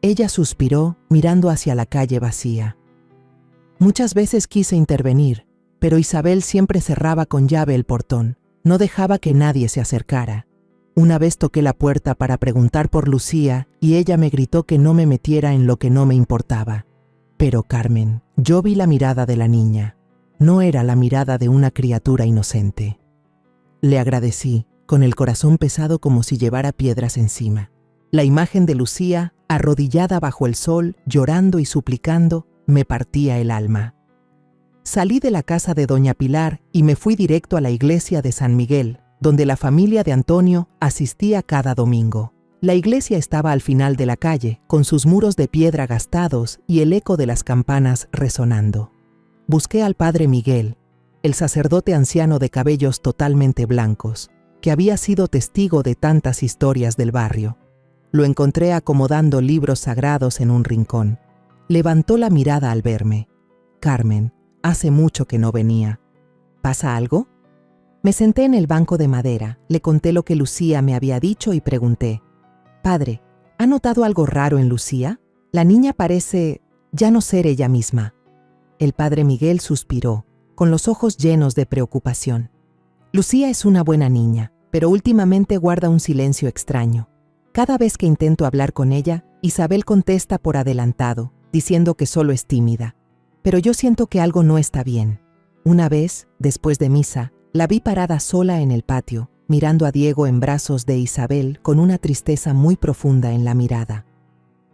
Ella suspiró, mirando hacia la calle vacía. «Muchas veces quise intervenir, pero Isabel siempre cerraba con llave el portón. No dejaba que nadie se acercara. Una vez toqué la puerta para preguntar por Lucía y ella me gritó que no me metiera en lo que no me importaba. Pero, Carmen, yo vi la mirada de la niña. No era la mirada de una criatura inocente». Le agradecí, con el corazón pesado como si llevara piedras encima. La imagen de Lucía, arrodillada bajo el sol, llorando y suplicando, me partía el alma. Salí de la casa de doña Pilar y me fui directo a la iglesia de San Miguel, donde la familia de Antonio asistía cada domingo. La iglesia estaba al final de la calle, con sus muros de piedra gastados y el eco de las campanas resonando. Busqué al padre Miguel, el sacerdote anciano de cabellos totalmente blancos, que había sido testigo de tantas historias del barrio. Lo encontré acomodando libros sagrados en un rincón. Levantó la mirada al verme. «Carmen, hace mucho que no venía. ¿Pasa algo?» Me senté en el banco de madera, le conté lo que Lucía me había dicho y pregunté: «Padre, ¿ha notado algo raro en Lucía? La niña parece ya no ser ella misma». El padre Miguel suspiró, con los ojos llenos de preocupación. «Lucía es una buena niña, pero últimamente guarda un silencio extraño. Cada vez que intento hablar con ella, Isabel contesta por adelantado, diciendo que solo es tímida. Pero yo siento que algo no está bien. Una vez, después de misa, la vi parada sola en el patio, mirando a Diego en brazos de Isabel con una tristeza muy profunda en la mirada.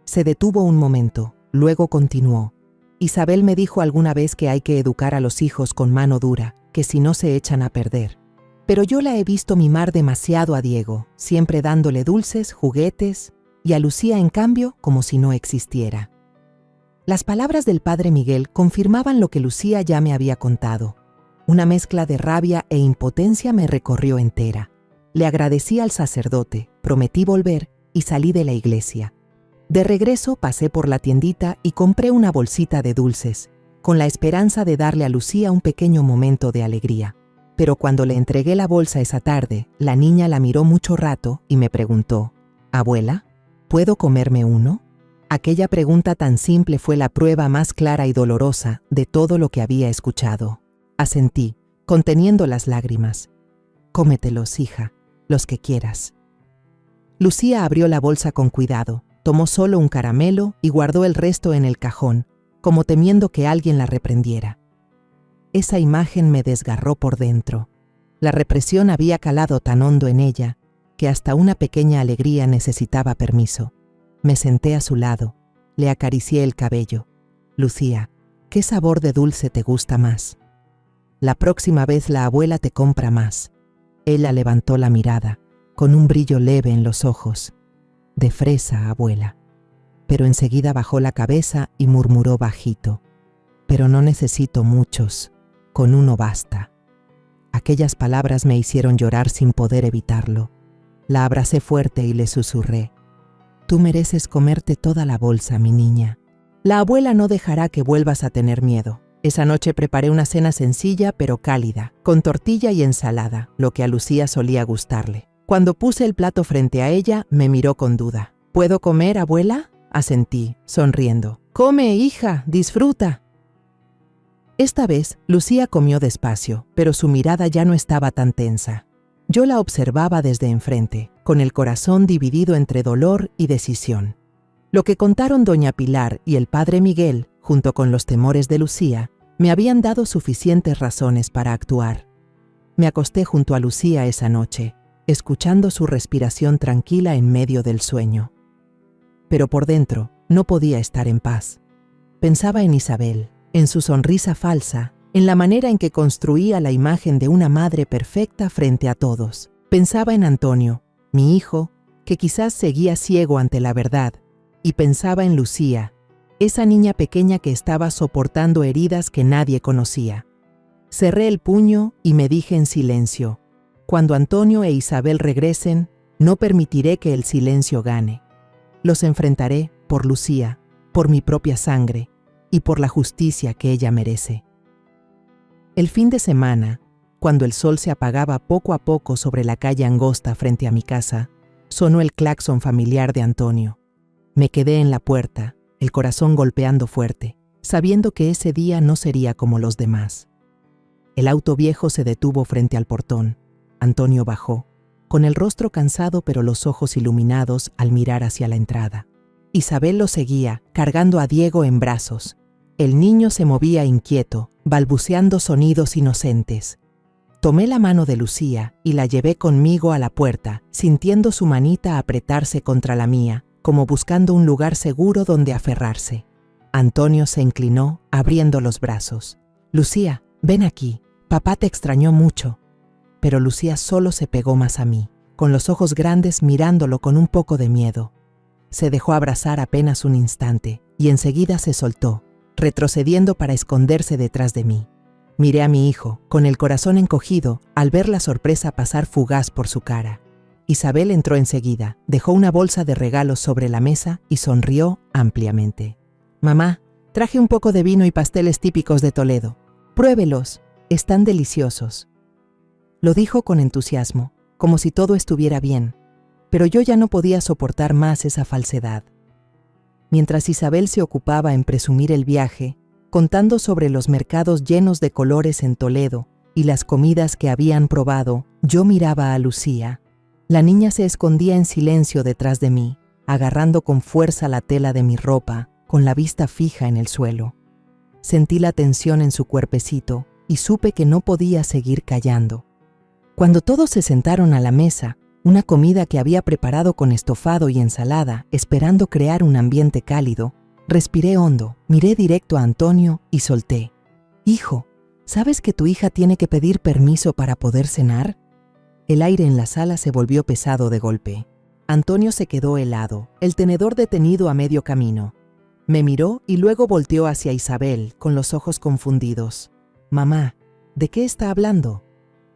Se detuvo un momento, luego continuó. Isabel me dijo alguna vez que hay que educar a los hijos con mano dura, que si no se echan a perder. Pero yo la he visto mimar demasiado a Diego, siempre dándole dulces, juguetes, y a Lucía, en cambio, como si no existiera». Las palabras del padre Miguel confirmaban lo que Lucía ya me había contado. Una mezcla de rabia e impotencia me recorrió entera. Le agradecí al sacerdote, prometí volver y salí de la iglesia. De regreso pasé por la tiendita y compré una bolsita de dulces, con la esperanza de darle a Lucía un pequeño momento de alegría. Pero cuando le entregué la bolsa esa tarde, la niña la miró mucho rato y me preguntó: «Abuela, ¿puedo comerme uno?». Aquella pregunta tan simple fue la prueba más clara y dolorosa de todo lo que había escuchado. Asentí, conteniendo las lágrimas. «Cómetelos, hija, los que quieras». Lucía abrió la bolsa con cuidado, tomó solo un caramelo y guardó el resto en el cajón, como temiendo que alguien la reprendiera. Esa imagen me desgarró por dentro. La represión había calado tan hondo en ella que hasta una pequeña alegría necesitaba permiso. Me senté a su lado, le acaricié el cabello. «Lucía, ¿qué sabor de dulce te gusta más? La próxima vez la abuela te compra más». Ella levantó la mirada, con un brillo leve en los ojos. «De fresa, abuela». Pero enseguida bajó la cabeza y murmuró bajito: «Pero no necesito muchos, con uno basta». Aquellas palabras me hicieron llorar sin poder evitarlo. La abracé fuerte y le susurré: «Tú mereces comerte toda la bolsa, mi niña. La abuela no dejará que vuelvas a tener miedo». Esa noche preparé una cena sencilla pero cálida, con tortilla y ensalada, lo que a Lucía solía gustarle. Cuando puse el plato frente a ella, me miró con duda. «¿Puedo comer, abuela?». Asentí, sonriendo. «Come, hija, disfruta». Esta vez, Lucía comió despacio, pero su mirada ya no estaba tan tensa. Yo la observaba desde enfrente, con el corazón dividido entre dolor y decisión. Lo que contaron doña Pilar y el padre Miguel, junto con los temores de Lucía, me habían dado suficientes razones para actuar. Me acosté junto a Lucía esa noche, escuchando su respiración tranquila en medio del sueño. Pero por dentro no podía estar en paz. Pensaba en Isabel, en su sonrisa falsa, en la manera en que construía la imagen de una madre perfecta frente a todos. Pensaba en Antonio, mi hijo, que quizás seguía ciego ante la verdad, y pensaba en Lucía, esa niña pequeña que estaba soportando heridas que nadie conocía. Cerré el puño y me dije en silencio: «Cuando Antonio e Isabel regresen, no permitiré que el silencio gane. Los enfrentaré por Lucía, por mi propia sangre y por la justicia que ella merece». El fin de semana, cuando el sol se apagaba poco a poco sobre la calle angosta frente a mi casa, sonó el claxon familiar de Antonio. Me quedé en la puerta, el corazón golpeando fuerte, sabiendo que ese día no sería como los demás. El auto viejo se detuvo frente al portón. Antonio bajó, con el rostro cansado pero los ojos iluminados al mirar hacia la entrada. Isabel lo seguía, cargando a Diego en brazos. El niño se movía inquieto, balbuceando sonidos inocentes. Tomé la mano de Lucía y la llevé conmigo a la puerta, sintiendo su manita apretarse contra la mía, como buscando un lugar seguro donde aferrarse. Antonio se inclinó, abriendo los brazos. «Lucía, ven aquí, papá te extrañó mucho». Pero Lucía solo se pegó más a mí, con los ojos grandes mirándolo con un poco de miedo. Se dejó abrazar apenas un instante y enseguida se soltó, retrocediendo para esconderse detrás de mí. Miré a mi hijo, con el corazón encogido, al ver la sorpresa pasar fugaz por su cara. Isabel entró enseguida, dejó una bolsa de regalos sobre la mesa y sonrió ampliamente. «Mamá, traje un poco de vino y pasteles típicos de Toledo. Pruébelos, están deliciosos». Lo dijo con entusiasmo, como si todo estuviera bien, pero yo ya no podía soportar más esa falsedad. Mientras Isabel se ocupaba en presumir el viaje, contando sobre los mercados llenos de colores en Toledo y las comidas que habían probado, yo miraba a Lucía. La niña se escondía en silencio detrás de mí, agarrando con fuerza la tela de mi ropa, con la vista fija en el suelo. Sentí la tensión en su cuerpecito y supe que no podía seguir callando. Cuando todos se sentaron a la mesa, una comida que había preparado con estofado y ensalada, esperando crear un ambiente cálido, respiré hondo, miré directo a Antonio y solté. «Hijo, ¿sabes que tu hija tiene que pedir permiso para poder cenar?» El aire en la sala se volvió pesado de golpe. Antonio se quedó helado, el tenedor detenido a medio camino. Me miró y luego volteó hacia Isabel, con los ojos confundidos. «Mamá, ¿de qué está hablando?»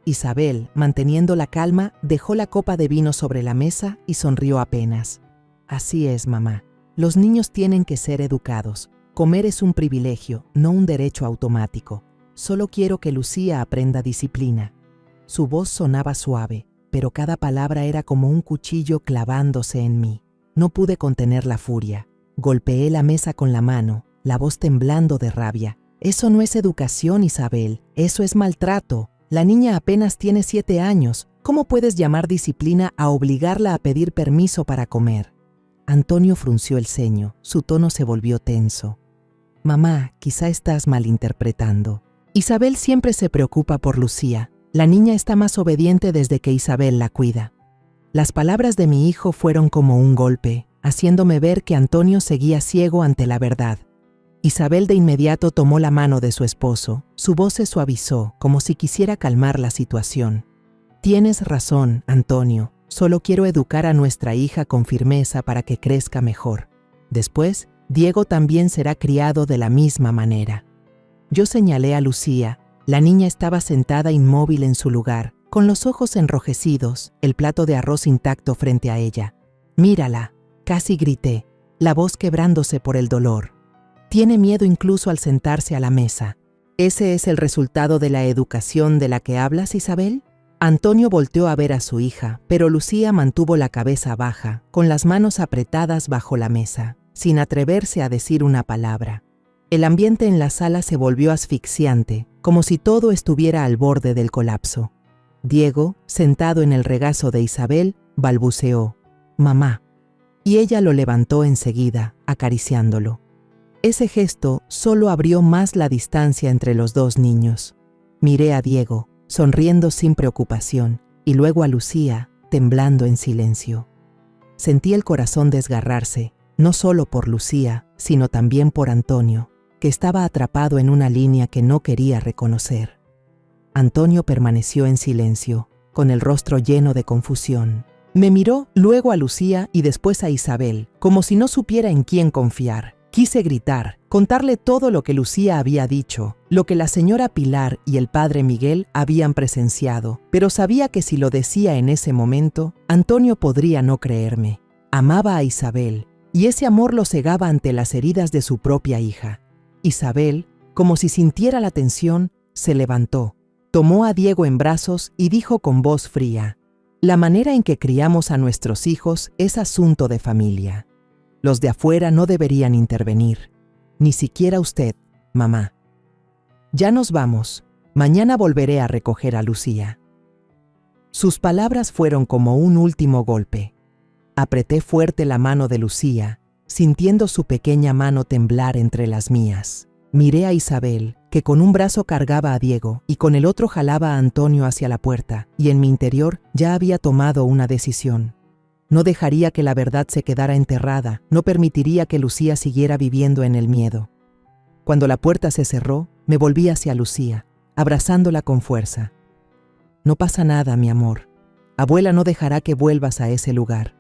Isabel, manteniendo la calma, dejó la copa de vino sobre la mesa y sonrió apenas. «Así es, mamá. Los niños tienen que ser educados. Comer es un privilegio, no un derecho automático. Solo quiero que Lucía aprenda disciplina». Su voz sonaba suave, pero cada palabra era como un cuchillo clavándose en mí. No pude contener la furia. Golpeé la mesa con la mano, la voz temblando de rabia. «Eso no es educación, Isabel. Eso es maltrato. La niña apenas tiene 7 años. ¿Cómo puedes llamar disciplina a obligarla a pedir permiso para comer?» Antonio frunció el ceño. Su tono se volvió tenso. «Mamá, quizá estás malinterpretando. Isabel siempre se preocupa por Lucía. La niña está más obediente desde que Isabel la cuida». Las palabras de mi hijo fueron como un golpe, haciéndome ver que Antonio seguía ciego ante la verdad. Isabel de inmediato tomó la mano de su esposo. Su voz se suavizó, como si quisiera calmar la situación. «Tienes razón, Antonio. Solo quiero educar a nuestra hija con firmeza para que crezca mejor. Después, Diego también será criado de la misma manera». Yo señalé a Lucía. La niña estaba sentada inmóvil en su lugar, con los ojos enrojecidos, el plato de arroz intacto frente a ella. «Mírala», casi grité, la voz quebrándose por el dolor. «Tiene miedo incluso al sentarse a la mesa. ¿Ese es el resultado de la educación de la que hablas, Isabel?» Antonio volteó a ver a su hija, pero Lucía mantuvo la cabeza baja, con las manos apretadas bajo la mesa, sin atreverse a decir una palabra. El ambiente en la sala se volvió asfixiante, como si todo estuviera al borde del colapso. Diego, sentado en el regazo de Isabel, balbuceó: «Mamá», y ella lo levantó enseguida, acariciándolo. Ese gesto solo abrió más la distancia entre los dos niños. Miré a Diego, sonriendo sin preocupación, y luego a Lucía, temblando en silencio. Sentí el corazón desgarrarse, no solo por Lucía, sino también por Antonio, que estaba atrapado en una línea que no quería reconocer. Antonio permaneció en silencio, con el rostro lleno de confusión. Me miró luego a Lucía y después a Isabel, como si no supiera en quién confiar. Quise gritar, contarle todo lo que Lucía había dicho, lo que la señora Pilar y el padre Miguel habían presenciado, pero sabía que si lo decía en ese momento, Antonio podría no creerme. Amaba a Isabel, y ese amor lo cegaba ante las heridas de su propia hija. Isabel, como si sintiera la tensión, se levantó, tomó a Diego en brazos y dijo con voz fría: «La manera en que criamos a nuestros hijos es asunto de familia. Los de afuera no deberían intervenir, ni siquiera usted, mamá. Ya nos vamos. Mañana volveré a recoger a Lucía». Sus palabras fueron como un último golpe. Apreté fuerte la mano de Lucía, sintiendo su pequeña mano temblar entre las mías. Miré a Isabel, que con un brazo cargaba a Diego y con el otro jalaba a Antonio hacia la puerta, y en mi interior ya había tomado una decisión. No dejaría que la verdad se quedara enterrada, no permitiría que Lucía siguiera viviendo en el miedo. Cuando la puerta se cerró, me volví hacia Lucía, abrazándola con fuerza. «No pasa nada, mi amor. Abuela no dejará que vuelvas a ese lugar».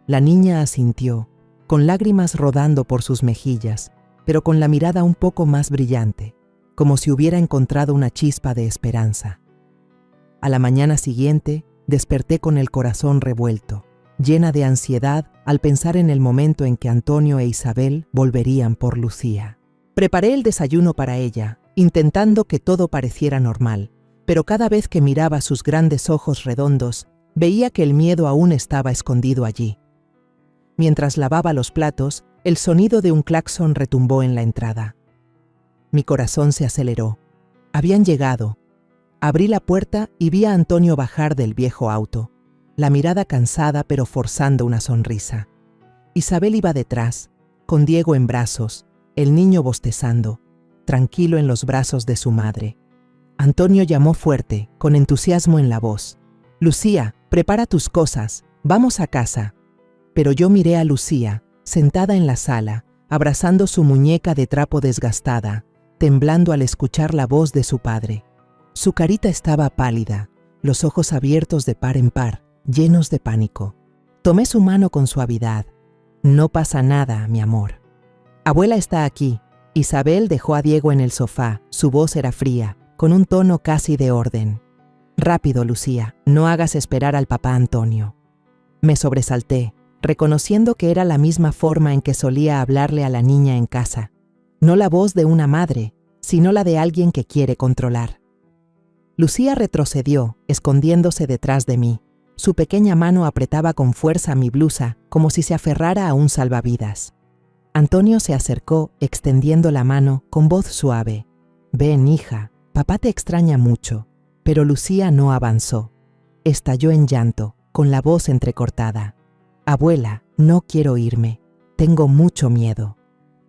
La niña asintió, con lágrimas rodando por sus mejillas, pero con la mirada un poco más brillante. como si hubiera encontrado una chispa de esperanza. A la mañana siguiente, desperté con el corazón revuelto, llena de ansiedad al pensar en el momento en que Antonio e Isabel volverían por Lucía. Preparé el desayuno para ella, intentando que todo pareciera normal, pero cada vez que miraba sus grandes ojos redondos, veía que el miedo aún estaba escondido allí. Mientras lavaba los platos, el sonido de un claxon retumbó en la entrada. Mi corazón se aceleró. Habían llegado. Abrí la puerta y vi a Antonio bajar del viejo auto, la mirada cansada pero forzando una sonrisa. Isabel iba detrás, con Diego en brazos, el niño bostezando, tranquilo en los brazos de su madre. Antonio llamó fuerte, con entusiasmo en la voz. «Lucía, prepara tus cosas, vamos a casa». Pero yo miré a Lucía, sentada en la sala, abrazando su muñeca de trapo desgastada, temblando al escuchar la voz de su padre. Su carita estaba pálida, los ojos abiertos de par en par, llenos de pánico. Tomé su mano con suavidad. «No pasa nada, mi amor». «Abuela está aquí». Isabel dejó a Diego en el sofá, su voz era fría, con un tono casi de orden. «Rápido, Lucía, no hagas esperar al papá Antonio». Me sobresalté, reconociendo que era la misma forma en que solía hablarle a la niña en casa. No la voz de una madre, sino la de alguien que quiere controlar. Lucía retrocedió, escondiéndose detrás de mí. Su pequeña mano apretaba con fuerza mi blusa, como si se aferrara a un salvavidas. Antonio se acercó, extendiendo la mano, con voz suave. «Ven, hija, papá te extraña mucho». Pero Lucía no avanzó. Estalló en llanto, con la voz entrecortada. «Abuela, no quiero irme. Tengo mucho miedo».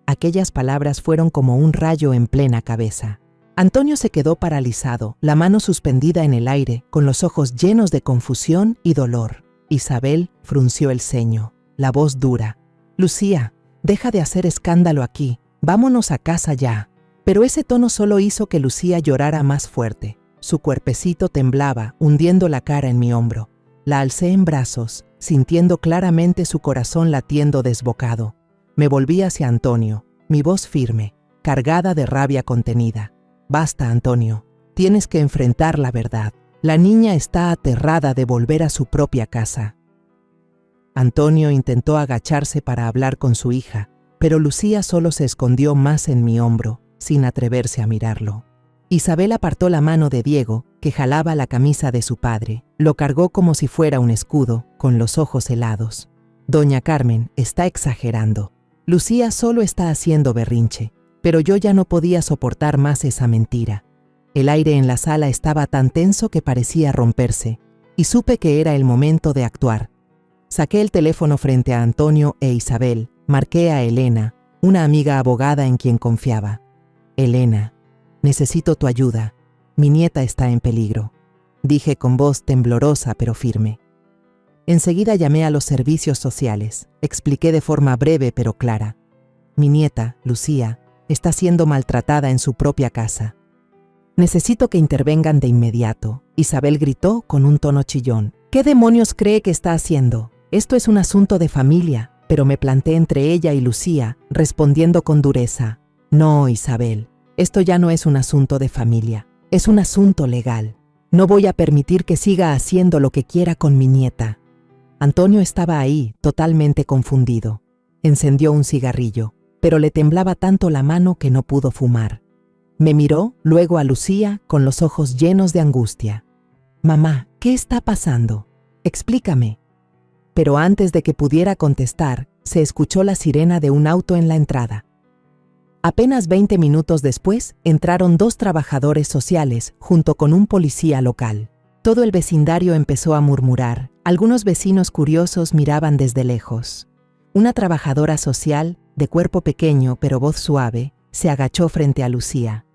Aquellas palabras fueron como un rayo en plena cabeza. Antonio se quedó paralizado, la mano suspendida en el aire, con los ojos llenos de confusión y dolor. Isabel frunció el ceño, la voz dura. «Lucía, deja de hacer escándalo aquí. Vámonos a casa ya». Pero ese tono solo hizo que Lucía llorara más fuerte. Su cuerpecito temblaba, hundiendo la cara en mi hombro. La alcé en brazos, sintiendo claramente su corazón latiendo desbocado. Me volví hacia Antonio, mi voz firme, cargada de rabia contenida. «Basta, Antonio. Tienes que enfrentar la verdad. La niña está aterrada de volver a su propia casa». Antonio intentó agacharse para hablar con su hija, pero Lucía solo se escondió más en mi hombro, sin atreverse a mirarlo. Isabel apartó la mano de Diego, que jalaba la camisa de su padre. Lo cargó como si fuera un escudo, con los ojos helados. «Doña Carmen está exagerando. Lucía solo está haciendo berrinche». Pero yo ya no podía soportar más esa mentira. El aire en la sala estaba tan tenso que parecía romperse, y supe que era el momento de actuar. Saqué el teléfono frente a Antonio e Isabel, marqué a Elena, una amiga abogada en quien confiaba. «Elena, necesito tu ayuda. Mi nieta está en peligro», dije con voz temblorosa pero firme. Enseguida llamé a los servicios sociales. Expliqué de forma breve pero clara. «Mi nieta, Lucía, está siendo maltratada en su propia casa. Necesito que intervengan de inmediato». Isabel gritó con un tono chillón. «¿Qué demonios cree que está haciendo? Esto es un asunto de familia». Pero me planté entre ella y Lucía, respondiendo con dureza. «No, Isabel, esto ya no es un asunto de familia. Es un asunto legal. No voy a permitir que siga haciendo lo que quiera con mi nieta». Antonio estaba ahí, totalmente confundido. Encendió un cigarrillo, pero le temblaba tanto la mano que no pudo fumar. Me miró, luego a Lucía, con los ojos llenos de angustia. «Mamá, ¿qué está pasando? Explícame». Pero antes de que pudiera contestar, se escuchó la sirena de un auto en la entrada. Apenas 20 minutos después, entraron 2 trabajadores sociales junto con un policía local. Todo el vecindario empezó a murmurar. Algunos vecinos curiosos miraban desde lejos. Una trabajadora social, de cuerpo pequeño pero voz suave, se agachó frente a Lucía.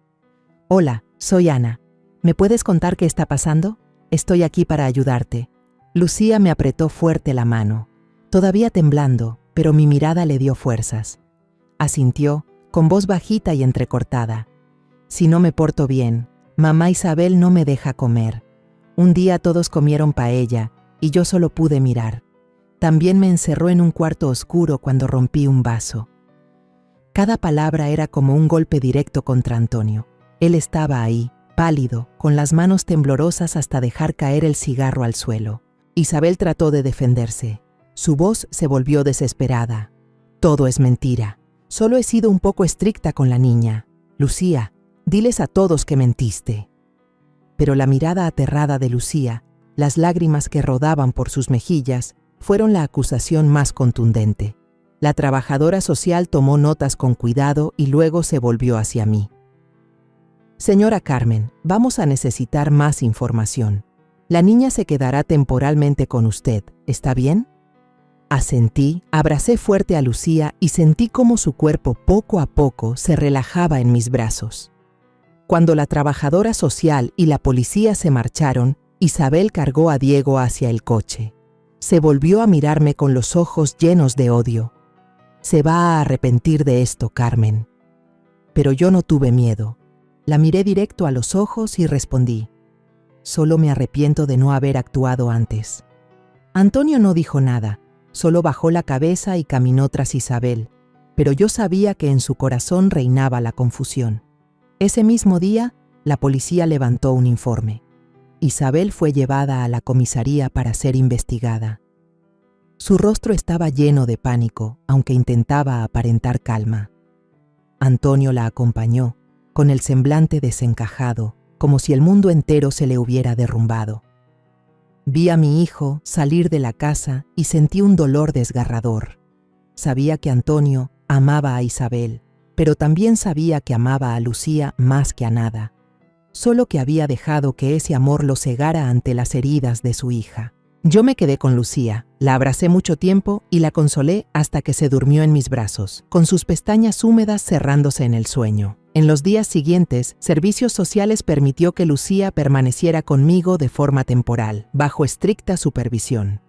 «Hola, soy Ana. ¿Me puedes contar qué está pasando? Estoy aquí para ayudarte». Lucía me apretó fuerte la mano, todavía temblando, pero mi mirada le dio fuerzas. Asintió, con voz bajita y entrecortada. «Si no me porto bien, mamá Isabel no me deja comer. Un día todos comieron paella y yo solo pude mirar. También me encerró en un cuarto oscuro cuando rompí un vaso». Cada palabra era como un golpe directo contra Antonio. Él estaba ahí, pálido, con las manos temblorosas hasta dejar caer el cigarro al suelo. Isabel trató de defenderse. Su voz se volvió desesperada. Todo es mentira. Solo he sido un poco estricta con la niña. Lucía, diles a todos que mentiste. Pero la mirada aterrada de Lucía, las lágrimas que rodaban por sus mejillas, fueron la acusación más contundente. La trabajadora social tomó notas con cuidado y luego se volvió hacia mí. Señora Carmen, vamos a necesitar más información. La niña se quedará temporalmente con usted, ¿está bien? Asentí, abracé fuerte a Lucía y sentí cómo su cuerpo poco a poco se relajaba en mis brazos. Cuando la trabajadora social y la policía se marcharon, Isabel cargó a Diego hacia el coche. Se volvió a mirarme con los ojos llenos de odio. Se va a arrepentir de esto, Carmen. Pero yo no tuve miedo. La miré directo a los ojos y respondí: solo me arrepiento de no haber actuado antes. Antonio no dijo nada, solo bajó la cabeza y caminó tras Isabel, pero yo sabía que en su corazón reinaba la confusión. Ese mismo día, la policía levantó un informe. Isabel fue llevada a la comisaría para ser investigada. Su rostro estaba lleno de pánico, aunque intentaba aparentar calma. Antonio la acompañó, con el semblante desencajado, como si el mundo entero se le hubiera derrumbado. Vi a mi hijo salir de la casa y sentí un dolor desgarrador. Sabía que Antonio amaba a Isabel, pero también sabía que amaba a Lucía más que a nada, solo que había dejado que ese amor lo cegara ante las heridas de su hija. Yo me quedé con Lucía, la abracé mucho tiempo y la consolé hasta que se durmió en mis brazos, con sus pestañas húmedas cerrándose en el sueño. En los días siguientes, Servicios Sociales permitió que Lucía permaneciera conmigo de forma temporal, bajo estricta supervisión.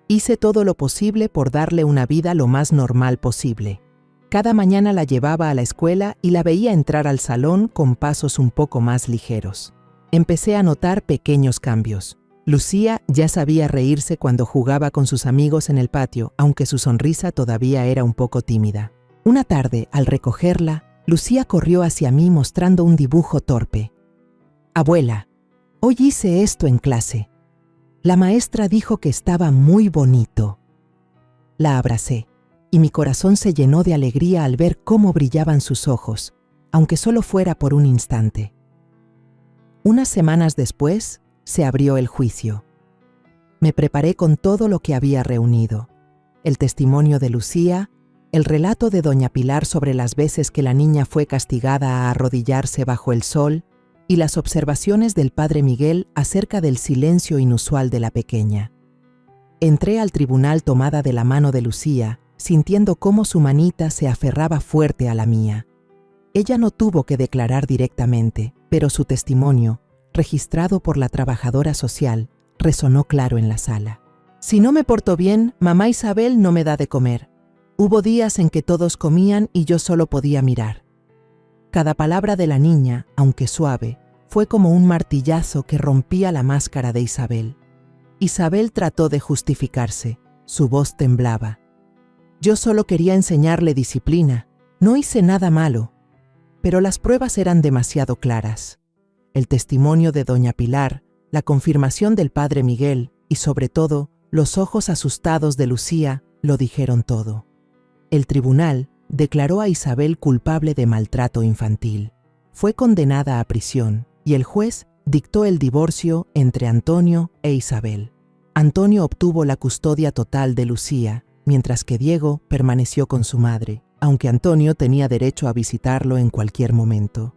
Hice todo lo posible por darle una vida lo más normal posible. Cada mañana la llevaba a la escuela y la veía entrar al salón con pasos un poco más ligeros. Empecé a notar pequeños cambios. Lucía ya sabía reírse cuando jugaba con sus amigos en el patio, aunque su sonrisa todavía era un poco tímida. Una tarde, al recogerla, Lucía corrió hacia mí mostrando un dibujo torpe. «Abuela, hoy hice esto en clase. La maestra dijo que estaba muy bonito». La abracé, y mi corazón se llenó de alegría al ver cómo brillaban sus ojos, aunque solo fuera por un instante. Unas semanas después, se abrió el juicio. Me preparé con todo lo que había reunido: el testimonio de Lucía, el relato de doña Pilar sobre las veces que la niña fue castigada a arrodillarse bajo el sol y las observaciones del padre Miguel acerca del silencio inusual de la pequeña. Entré al tribunal tomada de la mano de Lucía, sintiendo cómo su manita se aferraba fuerte a la mía. Ella no tuvo que declarar directamente, pero su testimonio, registrado por la trabajadora social, resonó claro en la sala. «Si no me porto bien, mamá Isabel no me da de comer. Hubo días en que todos comían y yo solo podía mirar». Cada palabra de la niña, aunque suave, fue como un martillazo que rompía la máscara de Isabel. Isabel trató de justificarse, su voz temblaba. «Yo solo quería enseñarle disciplina, no hice nada malo». Pero las pruebas eran demasiado claras. El testimonio de doña Pilar, la confirmación del padre Miguel y, sobre todo, los ojos asustados de Lucía lo dijeron todo. El tribunal declaró a Isabel culpable de maltrato infantil. Fue condenada a prisión y el juez dictó el divorcio entre Antonio e Isabel. Antonio obtuvo la custodia total de Lucía, mientras que Diego permaneció con su madre, aunque Antonio tenía derecho a visitarlo en cualquier momento.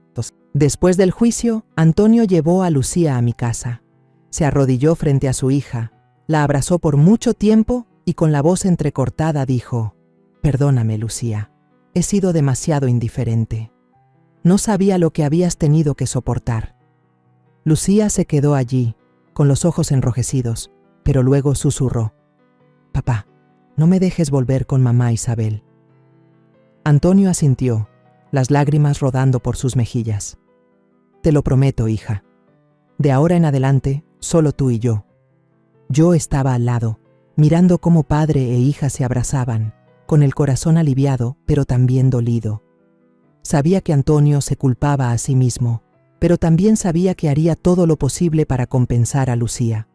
Después del juicio, Antonio llevó a Lucía a mi casa. Se arrodilló frente a su hija, la abrazó por mucho tiempo y con la voz entrecortada dijo: «Perdóname, Lucía, he sido demasiado indiferente. No sabía lo que habías tenido que soportar». Lucía se quedó allí, con los ojos enrojecidos, pero luego susurró: «Papá, no me dejes volver con mamá Isabel». Antonio asintió, las lágrimas rodando por sus mejillas. «Te lo prometo, hija. De ahora en adelante, solo tú y yo». Yo estaba al lado, mirando cómo padre e hija se abrazaban, con el corazón aliviado, pero también dolido. Sabía que Antonio se culpaba a sí mismo, pero también sabía que haría todo lo posible para compensar a Lucía.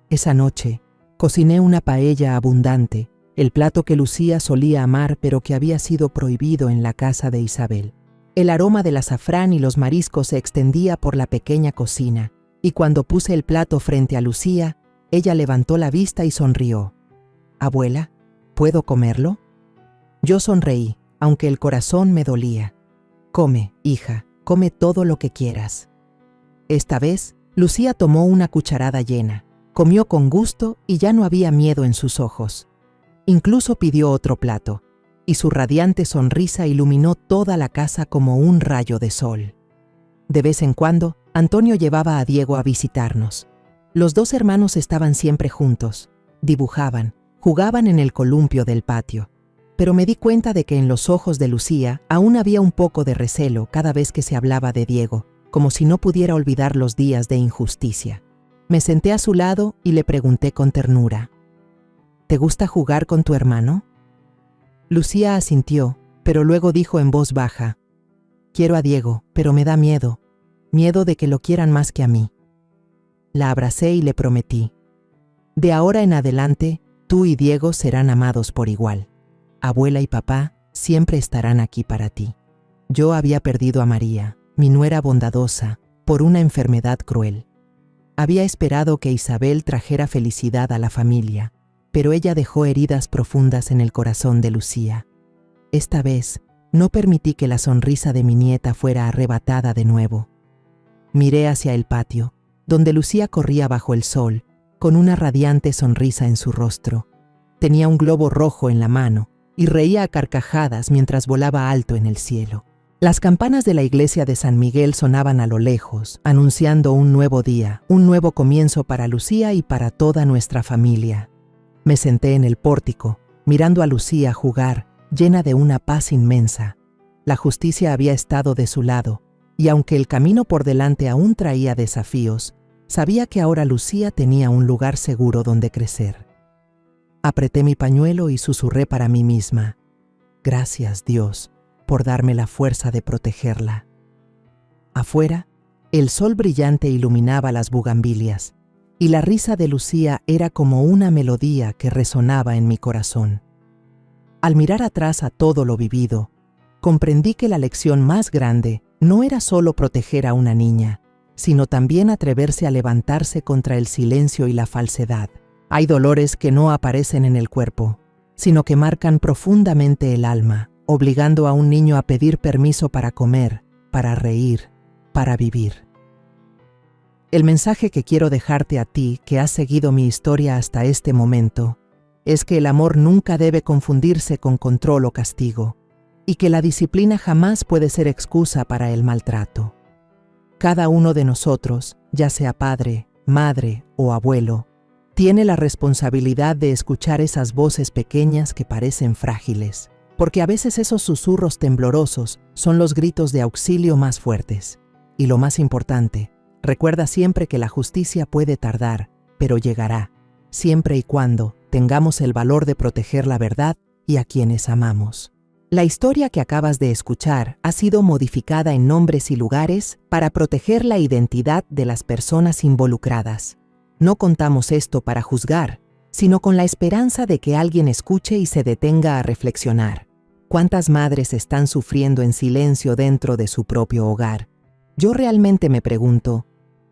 Esa noche, cociné una paella abundante, el plato que Lucía solía amar pero que había sido prohibido en la casa de Isabel. El aroma del azafrán y los mariscos se extendía por la pequeña cocina, y cuando puse el plato frente a Lucía, ella levantó la vista y sonrió. «Abuela, ¿puedo comerlo?» Yo sonreí, aunque el corazón me dolía. «Come, hija, come todo lo que quieras». Esta vez, Lucía tomó una cucharada llena, comió con gusto y ya no había miedo en sus ojos. Incluso pidió otro plato, y su radiante sonrisa iluminó toda la casa como un rayo de sol. De vez en cuando, Antonio llevaba a Diego a visitarnos. Los dos hermanos estaban siempre juntos, dibujaban, jugaban en el columpio del patio, pero me di cuenta de que en los ojos de Lucía aún había un poco de recelo cada vez que se hablaba de Diego, como si no pudiera olvidar los días de injusticia. Me senté a su lado y le pregunté con ternura: «¿Te gusta jugar con tu hermano?» Lucía asintió, pero luego dijo en voz baja: «Quiero a Diego, pero me da miedo de que lo quieran más que a mí». La abracé y le prometí: «De ahora en adelante, tú y Diego serán amados por igual. Abuela y papá siempre estarán aquí para ti». Yo había perdido a María, mi nuera bondadosa, por una enfermedad cruel. Había esperado que Isabel trajera felicidad a la familia, pero ella dejó heridas profundas en el corazón de Lucía. Esta vez, no permití que la sonrisa de mi nieta fuera arrebatada de nuevo. Miré hacia el patio, donde Lucía corría bajo el sol, con una radiante sonrisa en su rostro. Tenía un globo rojo en la mano y reía a carcajadas mientras volaba alto en el cielo. Las campanas de la iglesia de San Miguel sonaban a lo lejos, anunciando un nuevo día, un nuevo comienzo para Lucía y para toda nuestra familia. Me senté en el pórtico, mirando a Lucía jugar, llena de una paz inmensa. La justicia había estado de su lado, y aunque el camino por delante aún traía desafíos, sabía que ahora Lucía tenía un lugar seguro donde crecer. Apreté mi pañuelo y susurré para mí misma: «Gracias, Dios, por darme la fuerza de protegerla». Afuera, el sol brillante iluminaba las bugambilias, y la risa de Lucía era como una melodía que resonaba en mi corazón. Al mirar atrás a todo lo vivido, comprendí que la lección más grande no era solo proteger a una niña, sino también atreverse a levantarse contra el silencio y la falsedad. Hay dolores que no aparecen en el cuerpo, sino que marcan profundamente el alma, obligando a un niño a pedir permiso para comer, para reír, para vivir. El mensaje que quiero dejarte a ti, que has seguido mi historia hasta este momento, es que el amor nunca debe confundirse con control o castigo, y que la disciplina jamás puede ser excusa para el maltrato. Cada uno de nosotros, ya sea padre, madre o abuelo, tiene la responsabilidad de escuchar esas voces pequeñas que parecen frágiles, porque a veces esos susurros temblorosos son los gritos de auxilio más fuertes. Y lo más importante, recuerda siempre que la justicia puede tardar, pero llegará, siempre y cuando tengamos el valor de proteger la verdad y a quienes amamos. La historia que acabas de escuchar ha sido modificada en nombres y lugares para proteger la identidad de las personas involucradas. No contamos esto para juzgar, sino con la esperanza de que alguien escuche y se detenga a reflexionar. ¿Cuántas madres están sufriendo en silencio dentro de su propio hogar? Yo realmente me pregunto,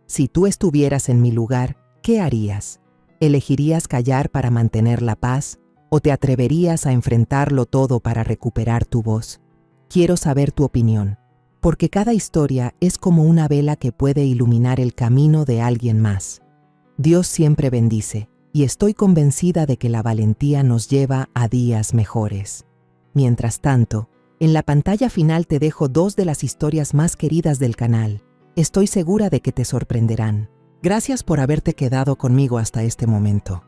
si tú estuvieras en mi lugar, ¿qué harías? ¿Elegirías callar para mantener la paz? ¿O te atreverías a enfrentarlo todo para recuperar tu voz? Quiero saber tu opinión, porque cada historia es como una vela que puede iluminar el camino de alguien más. Dios siempre bendice, y estoy convencida de que la valentía nos lleva a días mejores. Mientras tanto, en la pantalla final te dejo 2 de las historias más queridas del canal. Estoy segura de que te sorprenderán. Gracias por haberte quedado conmigo hasta este momento.